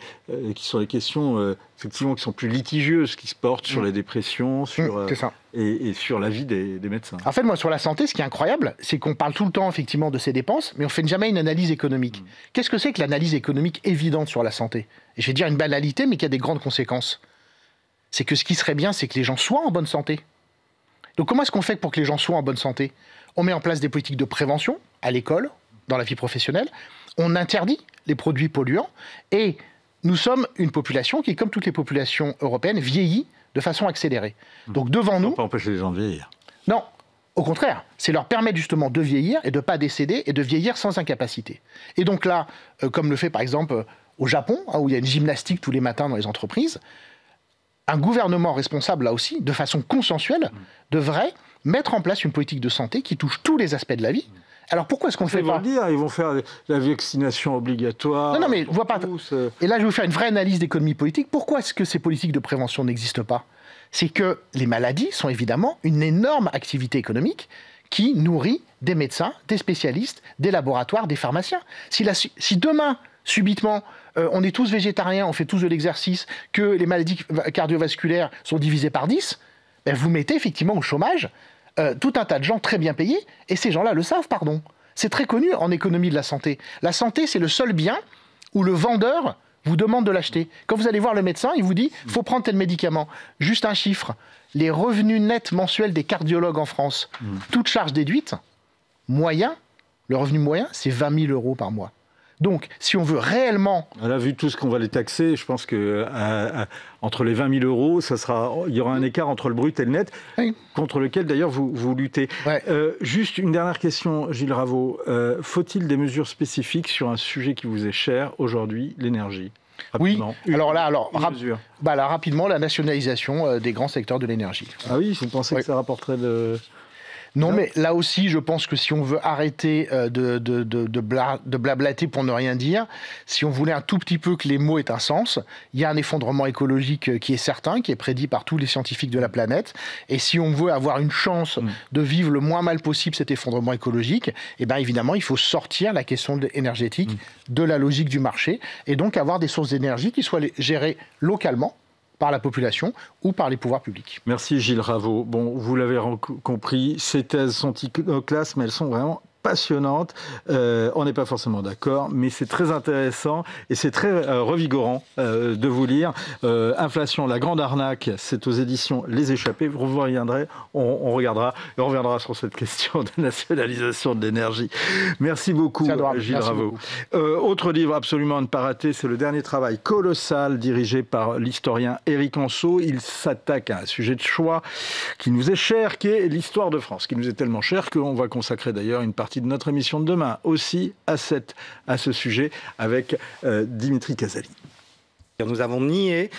qui sont les questions effectivement qui sont plus litigieuses, qui se portent sur les dépressions, sur et sur la vie des médecins. En fait, moi sur la santé, ce qui est incroyable, c'est qu'on parle tout le temps effectivement de ces dépenses, mais on fait jamais une analyse économique. Qu'est-ce que c'est que l'analyse économique évidente sur la santé? Et je vais dire une banalité, mais qui a des grandes conséquences. C'est que ce qui serait bien, c'est que les gens soient en bonne santé. Donc comment est-ce qu'on fait pour que les gens soient en bonne santé? On met en place des politiques de prévention à l'école, dans la vie professionnelle. On interdit les produits polluants. Et nous sommes une population qui, comme toutes les populations européennes, vieillit de façon accélérée. Donc devant nous... On ne peut pas empêcher les gens de vieillir. Non, au contraire. C'est leur permettre justement de vieillir et de ne pas décéder et de vieillir sans incapacité. Et donc là, comme le fait par exemple au Japon, hein, où il y a une gymnastique tous les matins dans les entreprises, un gouvernement responsable, là aussi, de façon consensuelle, devrait mettre en place une politique de santé qui touche tous les aspects de la vie. Alors pourquoi est-ce qu'on ne le fait pas? Ils vont faire la vaccination obligatoire. Non, mais je vois pas. Et là, je vais vous faire une vraie analyse d'économie politique. Pourquoi est-ce que ces politiques de prévention n'existent pas? C'est que les maladies sont évidemment une énorme activité économique qui nourrit des médecins, des spécialistes, des laboratoires, des pharmaciens. Si demain, subitement, on est tous végétariens, on fait tous de l'exercice, que les maladies cardiovasculaires sont divisées par 10, ben vous mettez effectivement au chômage tout un tas de gens très bien payés, et ces gens-là le savent, pardon. C'est très connu en économie de la santé. La santé, c'est le seul bien où le vendeur vous demande de l'acheter. Quand vous allez voir le médecin, il vous dit « faut prendre tel médicament ». Juste un chiffre, les revenus nets mensuels des cardiologues en France, toutes charges déduites, moyen, le revenu moyen, c'est 20 000 € par mois. Donc, si on veut réellement... Là, vu tout ce qu'on va les taxer, je pense que entre les 20 000 €, il y aura un écart entre le brut et le net, contre lequel d'ailleurs vous luttez. Ouais. Juste une dernière question, Gilles Raveau. Faut-il des mesures spécifiques sur un sujet qui vous est cher aujourd'hui, l'énergie? Rapidement. Oui, rapidement, la nationalisation des grands secteurs de l'énergie. Ah oui, vous pensez que ça rapporterait de... Non, mais là aussi, je pense que si on veut arrêter de blablater pour ne rien dire, si on voulait un tout petit peu que les mots aient un sens, il y a un effondrement écologique qui est certain, qui est prédit par tous les scientifiques de la planète. Et si on veut avoir une chance de vivre le moins mal possible cet effondrement écologique, eh bien évidemment, il faut sortir la question énergétique de la logique du marché et donc avoir des sources d'énergie qui soient gérées localement, par la population ou par les pouvoirs publics. Merci Gilles Raveau. Bon, vous l'avez compris, ces thèses sont iconoclastes, mais elles sont vraiment passionnante. On n'est pas forcément d'accord, mais c'est très intéressant et c'est très revigorant de vous lire. Inflation, la grande arnaque, c'est aux éditions Les Échappés. Vous reviendrez, on regardera et on reviendra sur cette question de nationalisation de l'énergie. Merci beaucoup, Gilles Raveau. Autre livre absolument à ne pas rater, c'est le dernier travail colossal dirigé par l'historien Éric Anseau. Il s'attaque à un sujet de choix qui nous est cher, qui est l'histoire de France, qui nous est tellement cher qu'on va consacrer d'ailleurs une partie de notre émission de demain aussi à ce sujet avec Dimitri Casali. Nous avons nié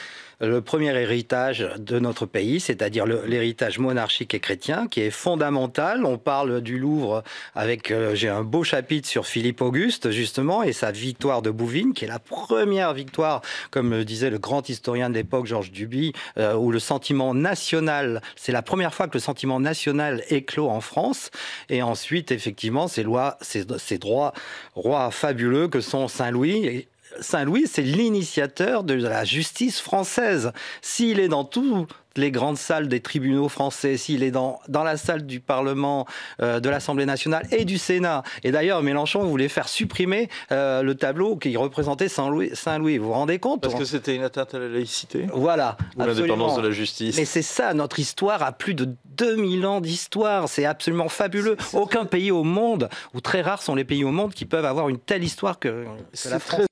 le premier héritage de notre pays, c'est-à-dire l'héritage monarchique et chrétien, qui est fondamental. On parle du Louvre avec, j'ai un beau chapitre sur Philippe Auguste, justement, et sa victoire de Bouvines, qui est la première victoire, comme disait le grand historien de l'époque, Georges Duby, où le sentiment national, c'est la première fois que le sentiment national éclot en France. Et ensuite, effectivement, ces droits rois fabuleux que sont Saint-Louis. Saint-Louis, c'est l'initiateur de la justice française. S'il est dans toutes les grandes salles des tribunaux français, s'il est dans la salle du Parlement, de l'Assemblée nationale et du Sénat. Et d'ailleurs, Mélenchon voulait faire supprimer le tableau qui représentait Saint-Louis. Vous vous rendez compte? Parce que c'était une atteinte à la laïcité. Voilà. Ou l'indépendance de la justice. Mais c'est ça, notre histoire a plus de 2000 ans d'histoire. C'est absolument fabuleux. Aucun pays au monde, ou très rares sont les pays au monde qui peuvent avoir une telle histoire que la France.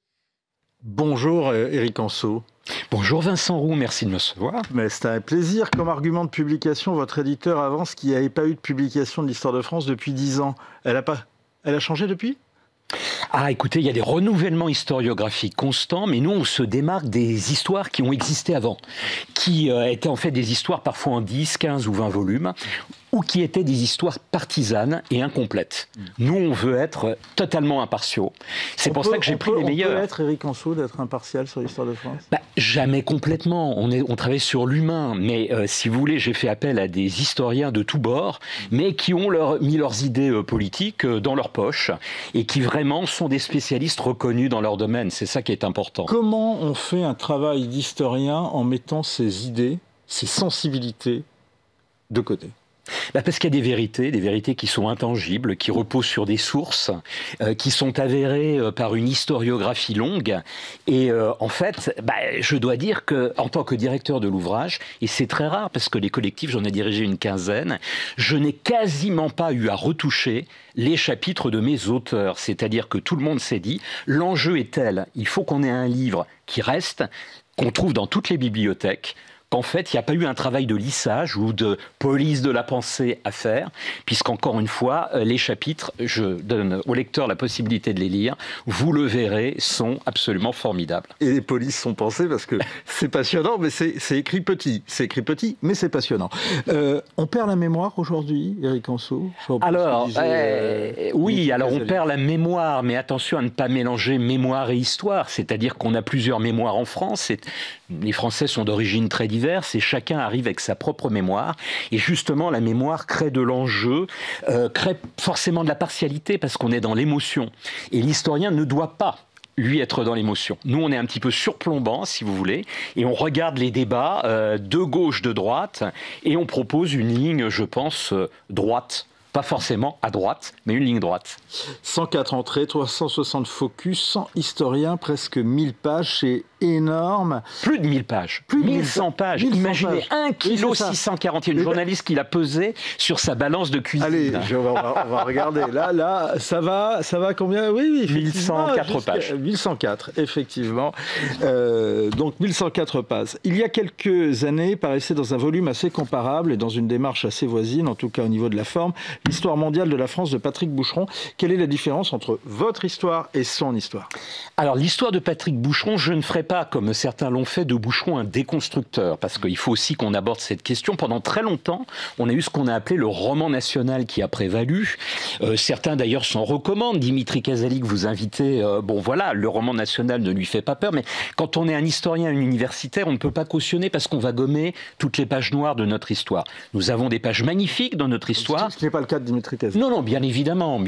Bonjour Éric Anseau. Bonjour Vincent Roux, merci de me recevoir. Mais c'est un plaisir. Comme argument de publication, votre éditeur avance qu'il n'y avait pas eu de publication de l'histoire de France depuis 10 ans. Elle a changé depuis ? Ah, écoutez, il y a des renouvellements historiographiques constants, mais nous, on se démarque des histoires qui ont existé avant, qui étaient en fait des histoires parfois en 10, 15 ou 20 volumes, ou qui étaient des histoires partisanes et incomplètes. Nous, on veut être totalement impartiaux. C'est pour ça que j'ai pris les meilleurs. On peut être, Éric Anseau, d'être impartial sur l'histoire de France ? Jamais complètement. On travaille sur l'humain, mais si vous voulez, j'ai fait appel à des historiens de tous bords, mais qui ont mis leurs idées politiques dans leur poche, et qui vraiment sont des spécialistes reconnus dans leur domaine. C'est ça qui est important. Comment on fait un travail d'historien en mettant ses idées, ses sensibilités de côté ? Parce qu'il y a des vérités qui sont intangibles, qui reposent sur des sources, qui sont avérées par une historiographie longue. Et en fait, je dois dire qu'en tant que directeur de l'ouvrage, et c'est très rare parce que les collectifs, j'en ai dirigé une quinzaine, je n'ai quasiment pas eu à retoucher les chapitres de mes auteurs. C'est-à-dire que tout le monde s'est dit, l'enjeu est tel, il faut qu'on ait un livre qui reste, qu'on trouve dans toutes les bibliothèques, qu'en fait, il n'y a pas eu un travail de lissage ou de police de la pensée à faire, puisqu'encore une fois, les chapitres, je donne au lecteur la possibilité de les lire, vous le verrez, sont absolument formidables. Et les polices sont pensées parce que c'est passionnant, mais c'est écrit petit. C'est écrit petit, mais c'est passionnant. On perd la mémoire aujourd'hui, Éric Anseau ? Alors, oui, alors on perd la mémoire, mais attention à ne pas mélanger mémoire et histoire, c'est-à-dire qu'on a plusieurs mémoires en France, les Français sont d'origine très diverse, et chacun arrive avec sa propre mémoire. Et justement, la mémoire crée de l'enjeu, crée forcément de la partialité, parce qu'on est dans l'émotion. Et l'historien ne doit pas, lui, être dans l'émotion. Nous, on est un petit peu surplombant, si vous voulez, et on regarde les débats de gauche, de droite, et on propose une ligne, je pense, droite. Pas forcément à droite, mais une ligne droite. 104 entrées, 360 focus, 100 historiens, presque 1000 pages, c'est énorme. Plus de 1000 pages, plus de 1100 pages. Imaginez 1 kg 640, il y a une journaliste qui l'a pesé sur sa balance de cuisine. Allez, on va regarder. Là, ça va combien ? Oui, 1104 pages. 1104, effectivement. Donc 1104 pages. Il y a quelques années, paraissait dans un volume assez comparable et dans une démarche assez voisine, en tout cas au niveau de la forme, l'histoire mondiale de la France de Patrick Boucheron. Quelle est la différence entre votre histoire et son histoire ? Alors, l'histoire de Patrick Boucheron, je ne ferai pas, comme certains l'ont fait, de Boucheron un déconstructeur, parce qu'il faut aussi qu'on aborde cette question. Pendant très longtemps, on a eu ce qu'on a appelé le roman national qui a prévalu. Certains, d'ailleurs, s'en recommandent. Dimitri Casali, que vous invitez, le roman national ne lui fait pas peur, mais quand on est un historien, un universitaire, on ne peut pas cautionner parce qu'on va gommer toutes les pages noires de notre histoire. Nous avons des pages magnifiques dans notre histoire. Ce qui n'est pas le cas de Dimitri Kazali. Non, bien évidemment,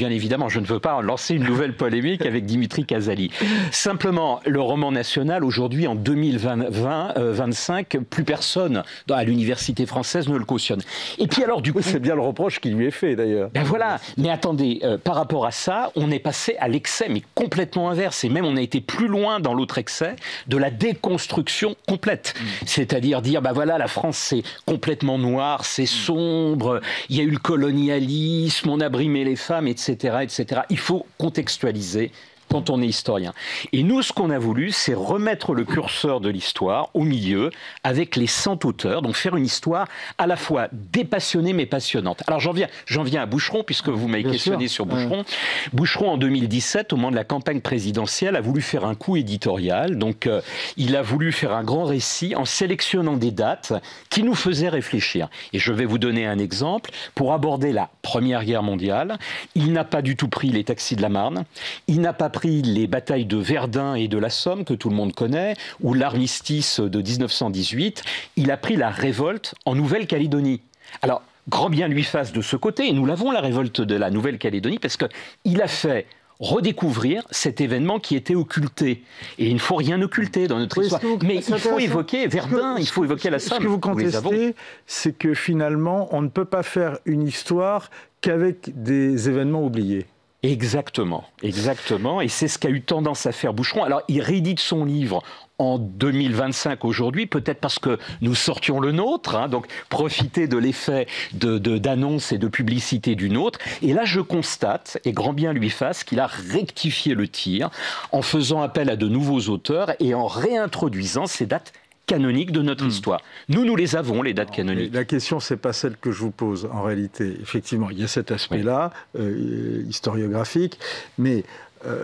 je ne veux pas lancer une nouvelle polémique avec Dimitri Kazali. Simplement, le roman national, aujourd'hui, en 2025, plus personne à l'université française ne le cautionne. Et puis alors, du coup... C'est bien le reproche qui lui est fait, d'ailleurs. Ben voilà, mais attendez, par rapport à ça, on est passé à l'excès, mais complètement inverse, et même on a été plus loin dans l'autre excès de la déconstruction complète. C'est-à-dire dire, ben voilà, la France, c'est complètement noir, c'est sombre, il y a eu le colonialisme, on a brimé les femmes, etc., etc. Il faut contextualiser quand on est historien. Et nous, ce qu'on a voulu, c'est remettre le curseur de l'histoire au milieu avec les 100 auteurs, donc faire une histoire à la fois dépassionnée mais passionnante. Alors j'en viens à Boucheron, puisque vous m'avez questionné sur Boucheron. Ouais. Boucheron, en 2017, au moment de la campagne présidentielle, a voulu faire un coup éditorial. Donc il a voulu faire un grand récit en sélectionnant des dates qui nous faisaient réfléchir. Et je vais vous donner un exemple. Pour aborder la Première Guerre mondiale, il n'a pas du tout pris les taxis de la Marne, il n'a pas pris les batailles de Verdun et de la Somme, que tout le monde connaît, ou l'armistice de 1918, il a pris la révolte en Nouvelle-Calédonie. Alors, grand bien lui fasse de ce côté, et nous l'avons, la révolte de la Nouvelle-Calédonie, parce qu'il a fait redécouvrir cet événement qui était occulté. Et il ne faut rien occulter dans notre histoire. Mais il faut évoquer Verdun, il faut évoquer la Somme. Ce que vous contestez, c'est que finalement, on ne peut pas faire une histoire qu'avec des événements oubliés. Exactement. Et c'est ce qu'a eu tendance à faire Boucheron. Alors, il réédite son livre en 2025 aujourd'hui, peut-être parce que nous sortions le nôtre, donc profiter de l'effet d'annonce et de publicité du nôtre. Et là, je constate, et grand bien lui fasse, qu'il a rectifié le tir en faisant appel à de nouveaux auteurs et en réintroduisant ces dates canoniques de notre histoire. Nous les avons, les dates canoniques. La question, c'est pas celle que je vous pose, en réalité. Effectivement, il y a cet aspect-là, historiographique, mais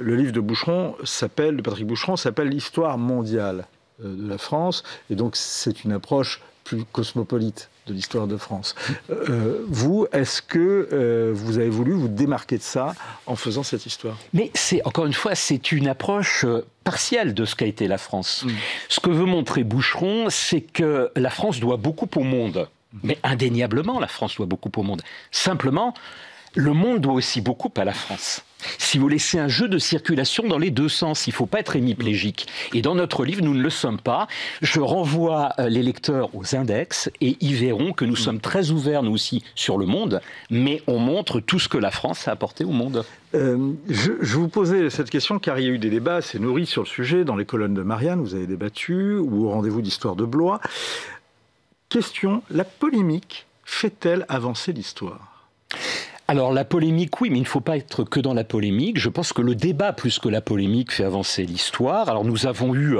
le livre de Patrick Boucheron s'appelle « L'histoire mondiale de la France », et donc c'est une approche plus cosmopolite de l'histoire de France. Vous, est-ce que vous avez voulu vous démarquer de ça en faisant cette histoire? Mais encore une fois, c'est une approche partielle de ce qu'a été la France. Ce que veut montrer Boucheron, c'est que la France doit beaucoup au monde. Mais indéniablement, la France doit beaucoup au monde. Simplement, le monde doit aussi beaucoup à la France. Si vous laissez un jeu de circulation dans les deux sens, il ne faut pas être hémiplégique. Et dans notre livre, nous ne le sommes pas. Je renvoie les lecteurs aux index et ils verront que nous sommes très ouverts, nous aussi, sur le monde, mais on montre tout ce que la France a apporté au monde. Je vous posais cette question car il y a eu des débats assez nourris sur le sujet. Dans les colonnes de Marianne, vous avez débattu, ou au rendez-vous d'Histoire de Blois. Question, la polémique fait-elle avancer l'histoire ? Alors la polémique, oui, mais il ne faut pas être que dans la polémique. Je pense que le débat, plus que la polémique, fait avancer l'histoire. Alors nous avons eu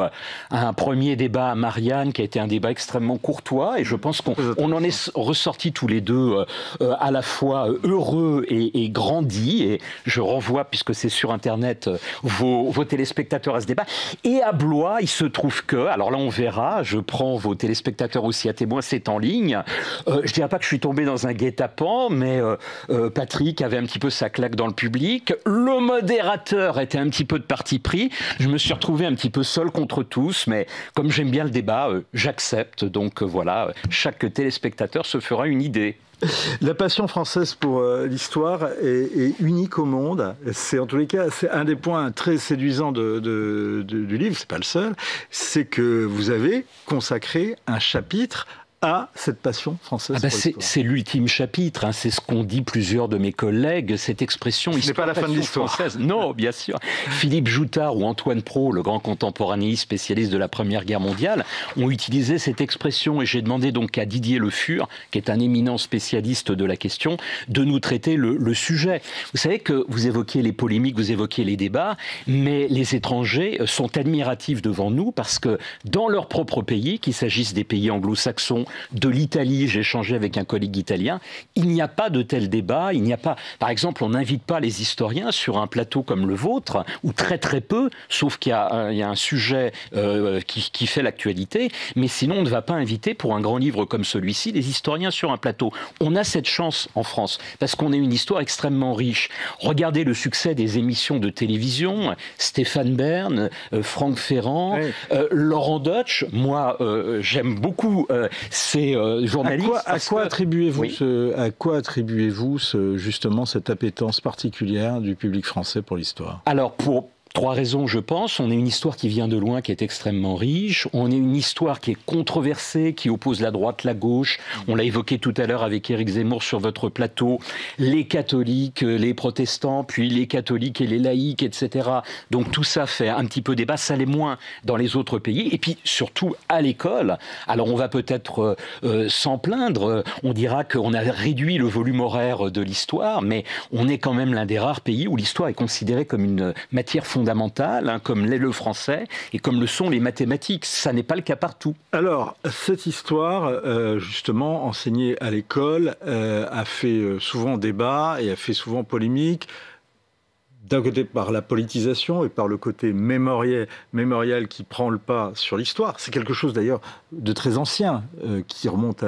un premier débat à Marianne qui a été un débat extrêmement courtois et je pense qu'on en est ressortis tous les deux à la fois heureux et grandis. Et je renvoie, puisque c'est sur Internet, vos téléspectateurs à ce débat. Et à Blois, il se trouve que, alors là on verra, je prends vos téléspectateurs aussi à témoin, c'est en ligne. Je dirais pas que je suis tombé dans un guet-apens, mais Patrick avait un petit peu sa claque dans le public, le modérateur était un petit peu de parti pris, je me suis retrouvé un petit peu seul contre tous, mais comme j'aime bien le débat, j'accepte, donc voilà, chaque téléspectateur se fera une idée. La passion française pour l'histoire est unique au monde. C'est en tous les cas, c'est un des points très séduisants du livre, c'est pas le seul, c'est que vous avez consacré un chapitre à cette passion française pour l'histoire. C'est l'ultime chapitre, c'est ce qu'ont dit plusieurs de mes collègues, cette expression Ce n'est pas la fin de l'histoire française. Non, bien sûr. Philippe Joutard ou Antoine Pro, le grand contemporanéiste spécialiste de la Première Guerre mondiale, ont utilisé cette expression et j'ai demandé donc à Didier Le Fur, qui est un éminent spécialiste de la question, de nous traiter le sujet. Vous savez que vous évoquiez les polémiques, vous évoquiez les débats, mais les étrangers sont admiratifs devant nous parce que dans leur propre pays, qu'il s'agisse des pays anglo-saxons, de l'Italie, j'ai échangé avec un collègue italien, il n'y a pas de tel débat, il n'y a pas... Par exemple, on n'invite pas les historiens sur un plateau comme le vôtre, ou très très peu, sauf qu'il y a un sujet qui fait l'actualité, mais sinon on ne va pas inviter pour un grand livre comme celui-ci les historiens sur un plateau. On a cette chance en France, parce qu'on a une histoire extrêmement riche. Regardez le succès des émissions de télévision, Stéphane Bern, Franck Ferrand, oui. Laurent Deutsch, moi j'aime beaucoup ces journalistes. À quoi attribuez-vous justement cette appétence particulière du public français pour l'histoire? Alors, pour 3 raisons, je pense. On est une histoire qui vient de loin, qui est extrêmement riche. On est une histoire qui est controversée, qui oppose la droite, la gauche. On l'a évoqué tout à l'heure avec Éric Zemmour sur votre plateau. Les catholiques, les protestants, puis les catholiques et les laïcs, etc. Donc tout ça fait un petit peu débat. Ça l'est moins dans les autres pays. Et puis surtout à l'école. Alors on va peut-être s'en plaindre. On dira qu'on a réduit le volume horaire de l'histoire, mais on est quand même l'un des rares pays où l'histoire est considérée comme une matière fondamentale, comme l'est le français et comme le sont les mathématiques. Ça n'est pas le cas partout. Alors, cette histoire, justement, enseignée à l'école, a fait souvent débat et a fait souvent polémique. D'un côté par la politisation et par le côté mémorial qui prend le pas sur l'histoire. C'est quelque chose d'ailleurs de très ancien qui remonte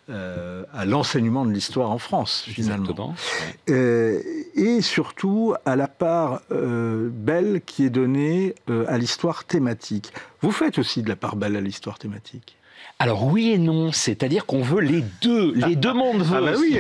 à l'enseignement de l'histoire en France, finalement. Exactement. Et surtout à la part belle qui est donnée à l'histoire thématique. Vous faites aussi de la part belle à l'histoire thématique? Alors oui et non, c'est-à-dire qu'on veut les deux mondes veulent. Ah bah oui,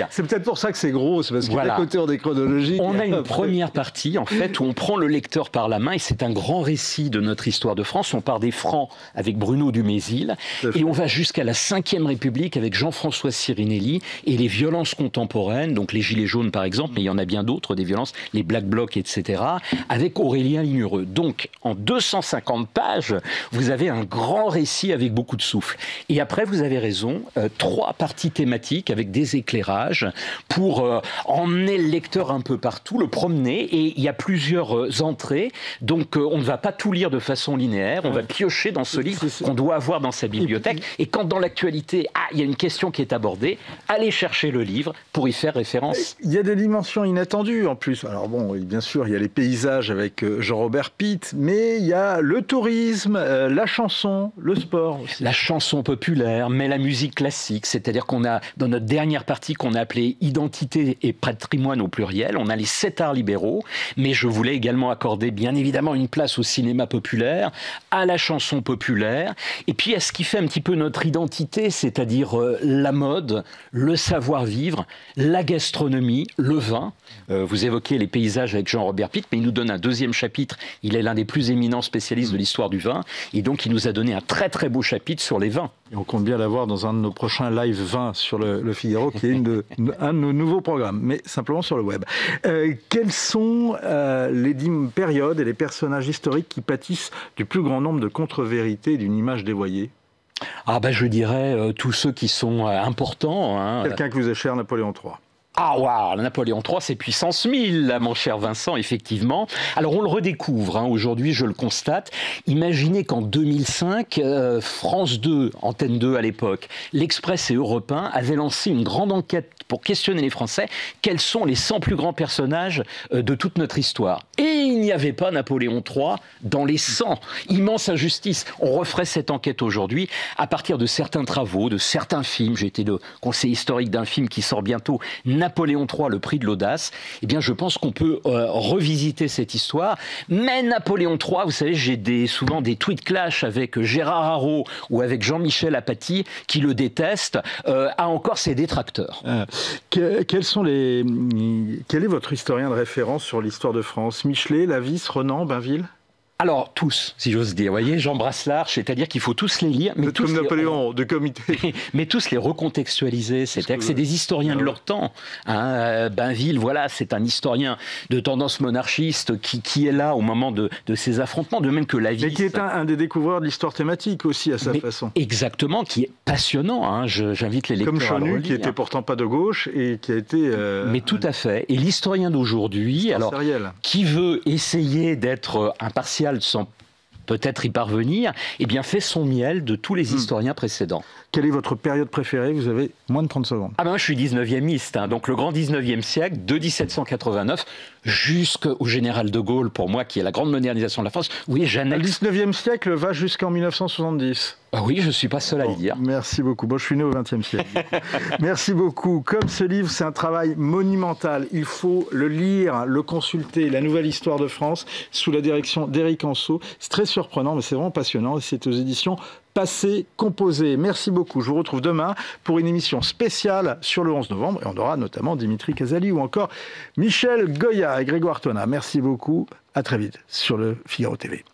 c'est peut-être pour ça que c'est gros, c'est parce que d'un côté on est chronologique. On a une première partie en fait où on prend le lecteur par la main et c'est un grand récit de notre histoire de France. On part des Francs avec Bruno Dumézil et on va jusqu'à la Ve République avec Jean-François Sirinelli et les violences contemporaines, donc les Gilets jaunes par exemple, mais il y en a bien d'autres, des violences, les Black Blocs, etc., avec Aurélien Lignereux. Donc en 250 pages, vous avez un grand récit avec beaucoup de souffle. Et après, vous avez raison, 3 parties thématiques avec des éclairages pour emmener le lecteur un peu partout, le promener. Et il y a plusieurs entrées, donc on ne va pas tout lire de façon linéaire, on va piocher dans ce livre qu'on doit avoir dans sa bibliothèque. Et quand dans l'actualité, il y a une question qui est abordée, allez chercher le livre pour y faire référence. Il y a des dimensions inattendues en plus. Alors bon, bien sûr, il y a les paysages avec Jean-Robert Pitt, mais il y a le tourisme, la chanson, le sport aussi. La chanson populaire, mais la musique classique, c'est-à-dire qu'on a, dans notre dernière partie qu'on a appelée Identité et patrimoine au pluriel, on a les 7 arts libéraux, mais je voulais également accorder bien évidemment une place au cinéma populaire, à la chanson populaire, et puis à ce qui fait un petit peu notre identité, c'est-à-dire la mode, le savoir-vivre, la gastronomie, le vin. Vous évoquez les paysages avec Jean-Robert Pitt, mais il nous donne un 2e chapitre, il est l'un des plus éminents spécialistes de l'histoire du vin, et donc il nous a donné un très très beau chapitre sur les vins. Et on compte bien l'avoir dans un de nos prochains live 20 sur le Figaro, qui est un de nos nouveaux programmes, mais simplement sur le web. Quelles sont les périodes et les personnages historiques qui pâtissent du plus grand nombre de contre-vérités et d'une image dévoyée? Je dirais tous ceux qui sont importants. Quelqu'un qui vous est cher, Napoléon III. Ah waouh, Napoléon III, c'est puissance 1000, là, mon cher Vincent, effectivement. Alors on le redécouvre, aujourd'hui, je le constate. Imaginez qu'en 2005, France 2, Antenne 2 à l'époque, l'Express et Europe 1 avaient lancé une grande enquête pour questionner les Français. Quels sont les 100 plus grands personnages de toute notre histoire? Et il n'y avait pas Napoléon III dans les 100. Immense injustice. On referait cette enquête aujourd'hui à partir de certains travaux, de certains films. J'ai été le conseiller historique d'un film qui sort bientôt, Napoléon III, le prix de l'audace. Eh bien, je pense qu'on peut revisiter cette histoire. Mais Napoléon III, vous savez, j'ai souvent des tweets clash avec Gérard Haraud ou avec Jean-Michel Apathy, qui le déteste, a encore ses détracteurs. Quel est votre historien de référence sur l'histoire de France? Michelet, Lavis, Renan, Bainville? Alors, tous, si j'ose dire. Vous voyez, Jean Brasselaar, c'est-à-dire qu'il faut tous les lire. Mais tous comme Napoléon, de comité. Mais tous les recontextualiser. C'est-à-dire que c'est des historiens de leur temps. Bainville, voilà, c'est un historien de tendance monarchiste qui est là au moment de ces affrontements, de même que Lavis. Mais qui est un des découvreurs de l'histoire thématique aussi, à sa façon. Exactement, qui est passionnant. J'invite les lecteurs comme Chenu, à le relire. Qui était pourtant pas de gauche et qui a été... Mais tout à fait. Et l'historien d'aujourd'hui, qui veut essayer d'être impartial sans peut-être y parvenir, fait son miel de tous les historiens précédents. Quelle est votre période préférée? Vous avez moins de 30 secondes. Je suis 19e, donc le grand 19e siècle, de 1789 jusqu'au général de Gaulle, pour moi, qui est la grande modernisation de la France. Oui, j'annexe. Le 19e siècle va jusqu'en 1970. Ah oui, je ne suis pas seul à le dire. Merci beaucoup. Bon, je suis né au XXe siècle. Merci beaucoup. Comme ce livre, c'est un travail monumental. Il faut le lire, le consulter. La nouvelle histoire de France, sous la direction d'Éric Anceau. C'est très surprenant, mais c'est vraiment passionnant. C'est aux éditions Passé Composé. Merci beaucoup. Je vous retrouve demain pour une émission spéciale sur le 11 novembre. Et on aura notamment Dimitri Casali ou encore Michel Goya et Grégoire Tona. Merci beaucoup. À très vite sur le Figaro TV.